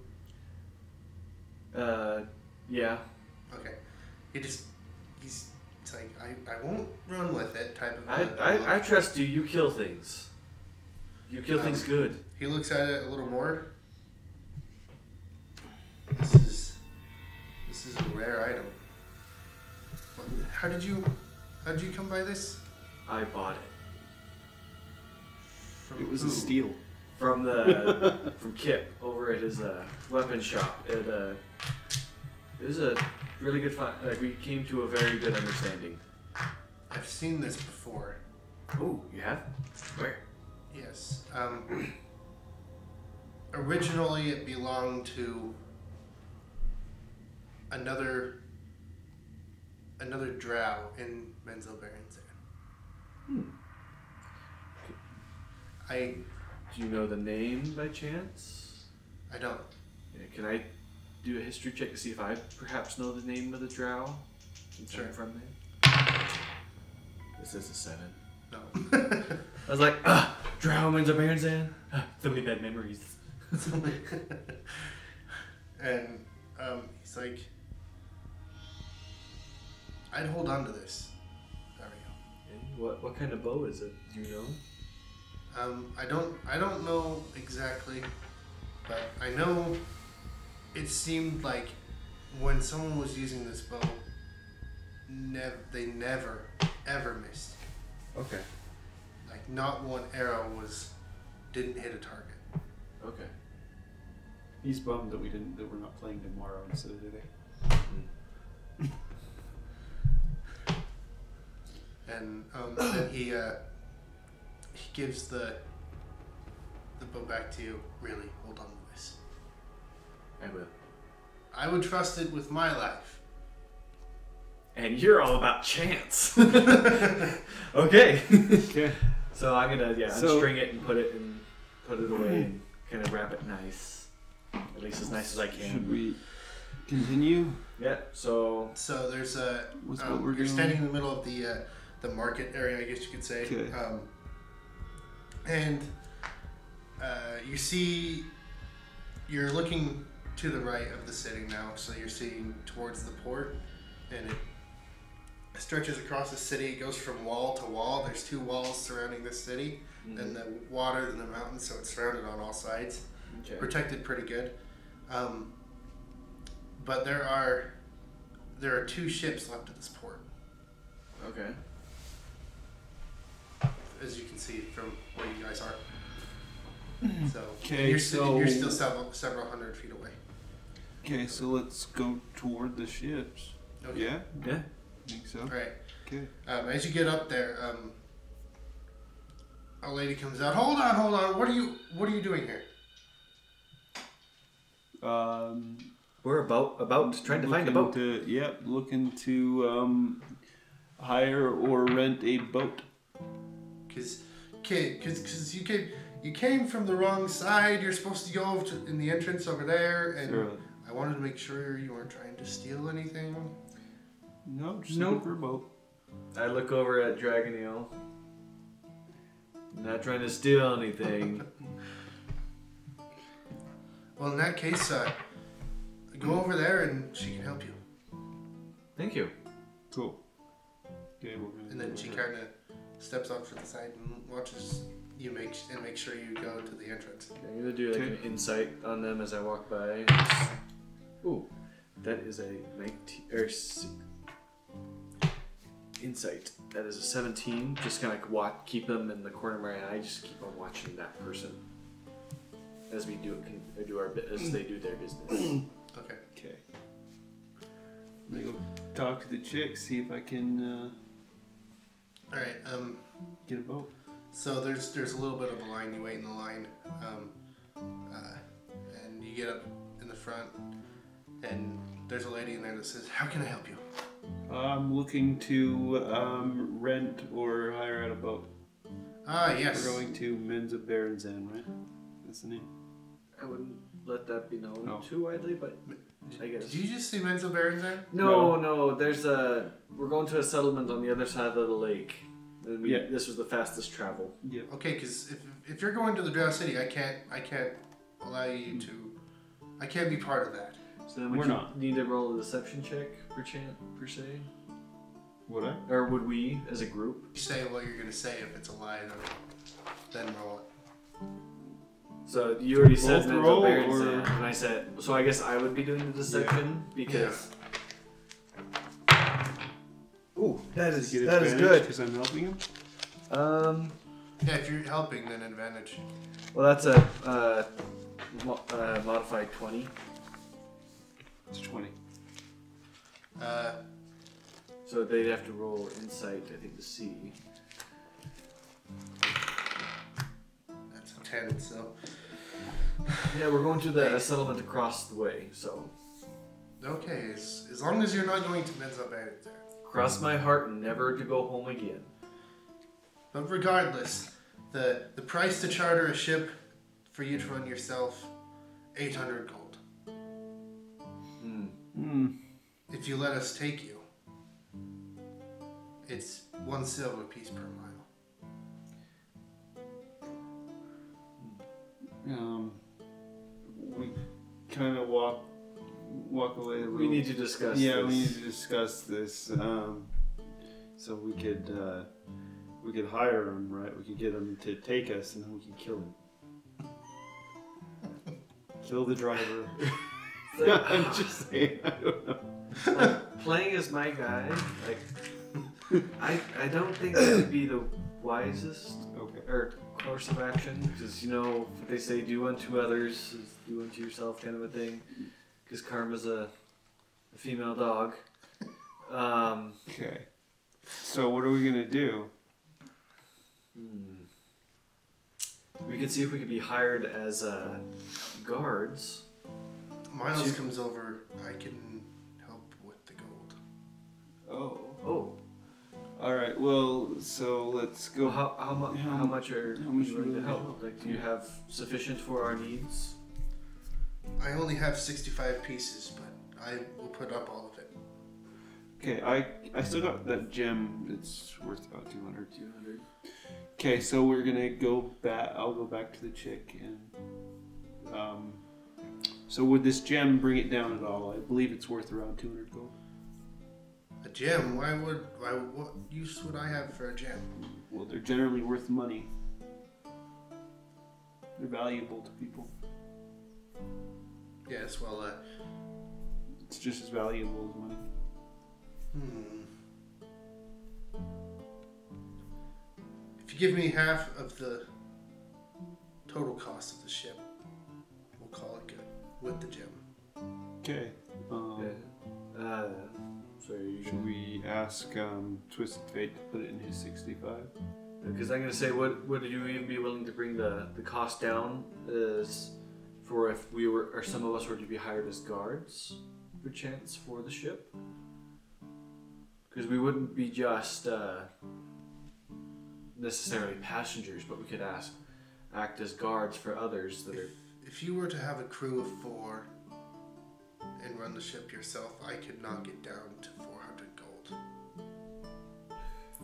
him? Yeah. Okay. It's like I won't run with it type of. I trust you. You kill things. You kill things good. He looks at it a little more. This is a rare item. How did you come by this? I bought it. From It was who? a steal. From Kip over at his weapon shop. It was a really good find. Like we came to a very good understanding. I've seen this before. Oh, you have? Where? Yes. Originally, it belonged to another drow in Menzoberranzan. Do you know the name by chance? I don't. Yeah, can I do a history check to see if I perhaps know the name of the drow? Sure. From there. This is a 7. No. I was like, drow Menzoberranzan. So many bad memories. And he's like, I'd hold on to this. There we go. What kind of bow is it? Do you know? I don't know exactly, but I know it seemed like when someone was using this bow, they never ever missed. Okay. Like not one arrow didn't hit a target. Okay. He's bummed that we're not playing tomorrow instead of today. And then he gives the the boat back to you. Really, hold on to this. I will. I would trust it with my life. And you're all about chance. Okay. Okay. So I'm gonna So- unstring it and put it away and kind of wrap it nice, at least as nice as I can. Should we continue? Yeah. So So there's a. What's what we're you're doing? standing in the middle of the market area, I guess you could say. Okay. And you see, you're looking to the right of the city now, so you're seeing towards the port, and it stretches across the city. It goes from wall to wall. There's 2 walls surrounding this city, and the water and the mountains, so it's surrounded on all sides, okay. protected pretty good. But there are 2 ships left at this port, Okay. as you can see from where you guys are. So Okay, you're so- still several hundred feet away. Okay, so let's go toward the ships. Okay. Yeah? Yeah. Think so? All right. Okay. As you get up there, a lady comes out. Hold on. What are you doing here? We're about trying to find a boat. Looking to hire or rent a boat. Cause you came from the wrong side. You're supposed to go in the entrance over there, and Sure. I wanted to make sure you weren't trying to steal anything. No, just Nope. looking for a boat. I look over at Dragon Eel. Not trying to steal anything. Well, in that case, go over there and she can help you. Thank you. Cool. Okay, we're gonna And then go she there. kind of steps off to the side and watches you make sure you go to the entrance. I'm gonna do like Okay. an insight on them as I walk by. Ooh, that is a 19 insight. That is a 17. Just kind of keep them in the corner of my eye. Just keep on watching that person as we as they do their business. Okay. Okay. I'm gonna go talk to the chick, see if I can All right. get a boat. So there's a little bit of a line. You wait in the line, and you get up in the front, and there's a lady in there that says, "How can I help you?" I'm looking to rent or hire out a boat. Ah, yes. We're going to Men's of Berenzan, right? That's the name. I wouldn't let that be known No. too widely, but I guess. Did you just say Men's of Berenzan? No. We're going to a settlement on the other side of the lake. And Yeah. This was the fastest travel. Yeah. Okay, because if you're going to the Drow City, I can't allow you to. I can't be part of that. So then would We're you not. need to roll a deception check per se? Would I? Or would we, as a group? You say what you're gonna say. If it's a lie, then roll it. So you already said Both mental roll, barons, or- and I said, so I guess I would be doing the deception because. Ooh, that is good. Because I'm helping him. Yeah, if you're helping, then advantage. Well, that's a modified 20. It's 20. So they'd have to roll insight, I think, to see. That's a 10. So Yeah, we're going to the settlement across the way, so. okay, as long as you're not going to Men's of Berenzan. Cross my heart never to go home again. But regardless, the price to charter a ship for you to run yourself, 800 gold. If you let us take you, it's 1 silver piece per mile. We kind of walk away a little. We need to discuss Yeah, this. we need to discuss this. So we could hire him, right? We could get him to take us, and then we could kill him. Kill the driver. I'm just saying. I don't know. Like, playing as my guy, like, I don't think that would be the wisest course of action, because what they say, do unto others is do unto yourself, kind of a thing. Because Karma's a female dog. Okay. So what are we gonna do? We could see if we could be hired as guards. Miles comes over. I can help with the gold. Oh. All right. Well, so let's go. Well, how much are how much you do willing we to help? Like, do you have sufficient for our needs? I only have 65 pieces, but I will put up all of it. Okay, I still got that gem. It's worth about 200. Okay, so we're gonna go back. I'll go back to the chick and so would this gem bring it down at all? I believe it's worth around 200 gold. A gem? What use would I have for a gem? Well, they're generally worth money. They're valuable to people. Yes, well, It's just as valuable as money. If you give me half of the total cost of the ship, we'll call it good. With the gem. Okay. Sorry, Should we ask Twisted Fate to put it in his 65? Because I'm gonna say, would you even be willing to bring the cost down as for if we were, or some of us were to be hired as guards, perchance, for the ship? Because we wouldn't be just necessarily passengers, but we could act as guards for others that are. If you were to have a crew of 4 and run the ship yourself, I could knock it down to 400 gold.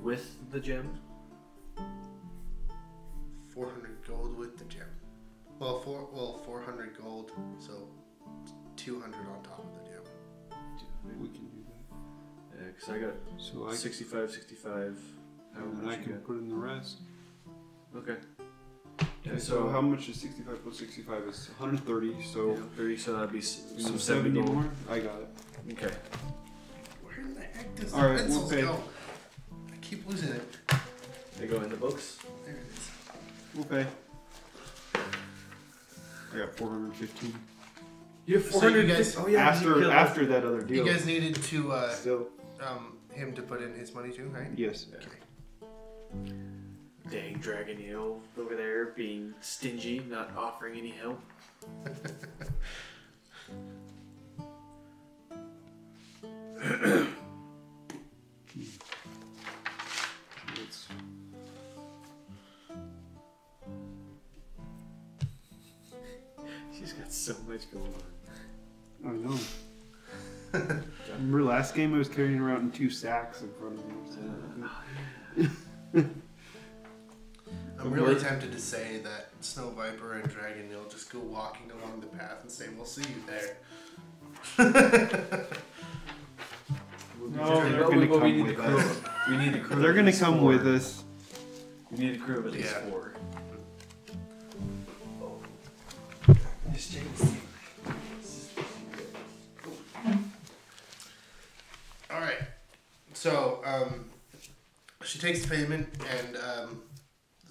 With the gem? 400 gold with the gem. Well, 400 gold, so 200 on top of the gem. We can do that. Yeah, because I got So 65. and I can put in the rest. Okay. Okay, so how much is 65 plus 65 is 130, so... Yeah, 30, so that'd be So 70 gold. more? I got it. Okay. Where in the heck does All the right, pencils we'll pay. go? I keep losing it. They go in the books. There it is. We'll pay. I got 415. You have So you guys- Oh yeah. After that other deal. You guys needed to Still. him to put in his money too, right? Yes. Okay. Dang Dragon Hill over there being stingy, not offering any help. She's got so much going on. I know. Remember last game I was carrying around in 2 sacks in front of me. I'm really tempted to say that Snow Viper and Dragon Hill just go walking along the path and say, "We'll see you there." No, they're going to come with us. We need a crew. They're going to come with us. We need a crew of at least Yeah. 4. All right. So she takes the payment, and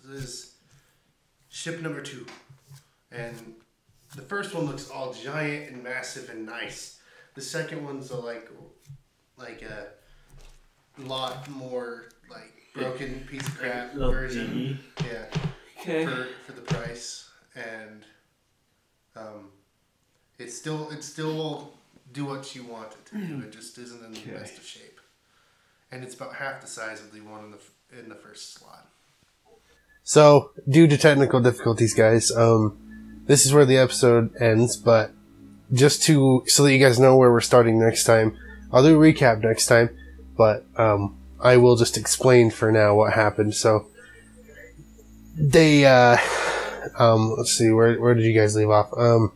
this is ship number 2, and the first one looks all giant and massive and nice. The second one's like a lot more like broken piece of crap Little version. dingy. Yeah. Okay. For the price, and it still will do what you want it to do. It just isn't in the best of shape, and it's about half the size of the one in the first slot. So, due to technical difficulties, guys, this is where the episode ends. But just so that you guys know where we're starting next time, I'll do a recap next time. But I will just explain for now what happened. So. They, let's see, where did you guys leave off? I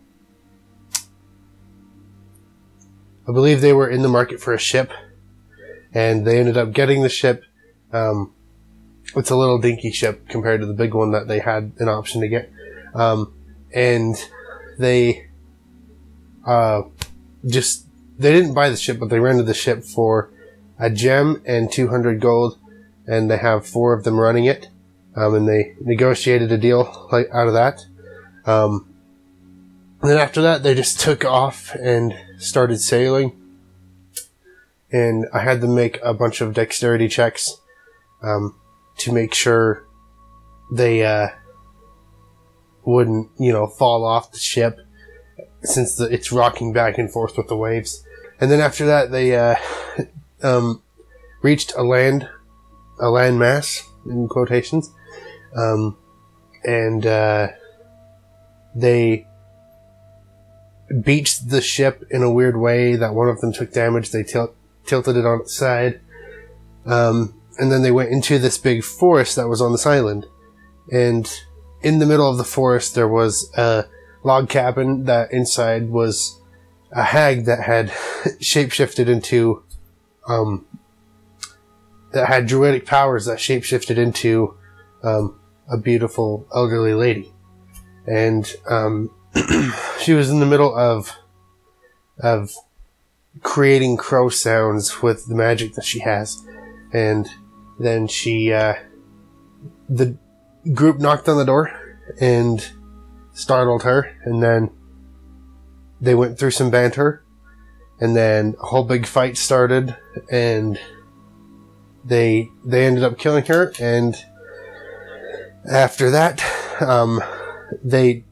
believe they were in the market for a ship, and they ended up getting the ship. It's a little dinky ship compared to the big one that they had an option to get. And they, they didn't buy the ship, but they rented the ship for a gem and 200 gold, and they have 4 of them running it. And they negotiated a deal out of that. And then after that, they just took off and started sailing. And I had them make a bunch of dexterity checks to make sure they wouldn't, fall off the ship since it's rocking back and forth with the waves. And then after that, they reached a land mass, in quotations, and they beached the ship in a weird way that one of them took damage. They tilted it on its side, and then they went into this big forest that was on this island. And in the middle of the forest, there was a log cabin that inside was a hag that had shapeshifted into, that had druidic powers that shapeshifted into a beautiful elderly lady. And she was in the middle of creating crow sounds with the magic that she has. And then the group knocked on the door and startled her, and then they went through some banter, and then a whole big fight started, and they ended up killing her. And after that, they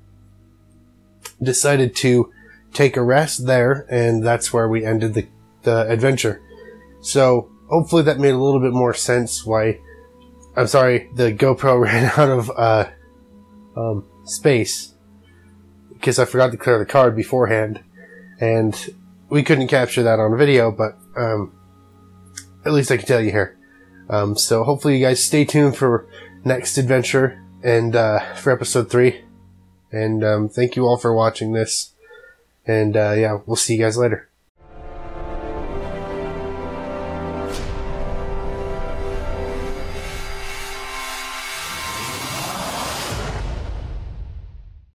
decided to take a rest there, and that's where we ended the adventure. So hopefully that made a little bit more sense why, I'm sorry, the GoPro ran out of space, because I forgot to clear the card beforehand, and we couldn't capture that on video, but at least I can tell you here. So hopefully you guys stay tuned for next adventure and for episode 3. And thank you all for watching this. And yeah, we'll see you guys later.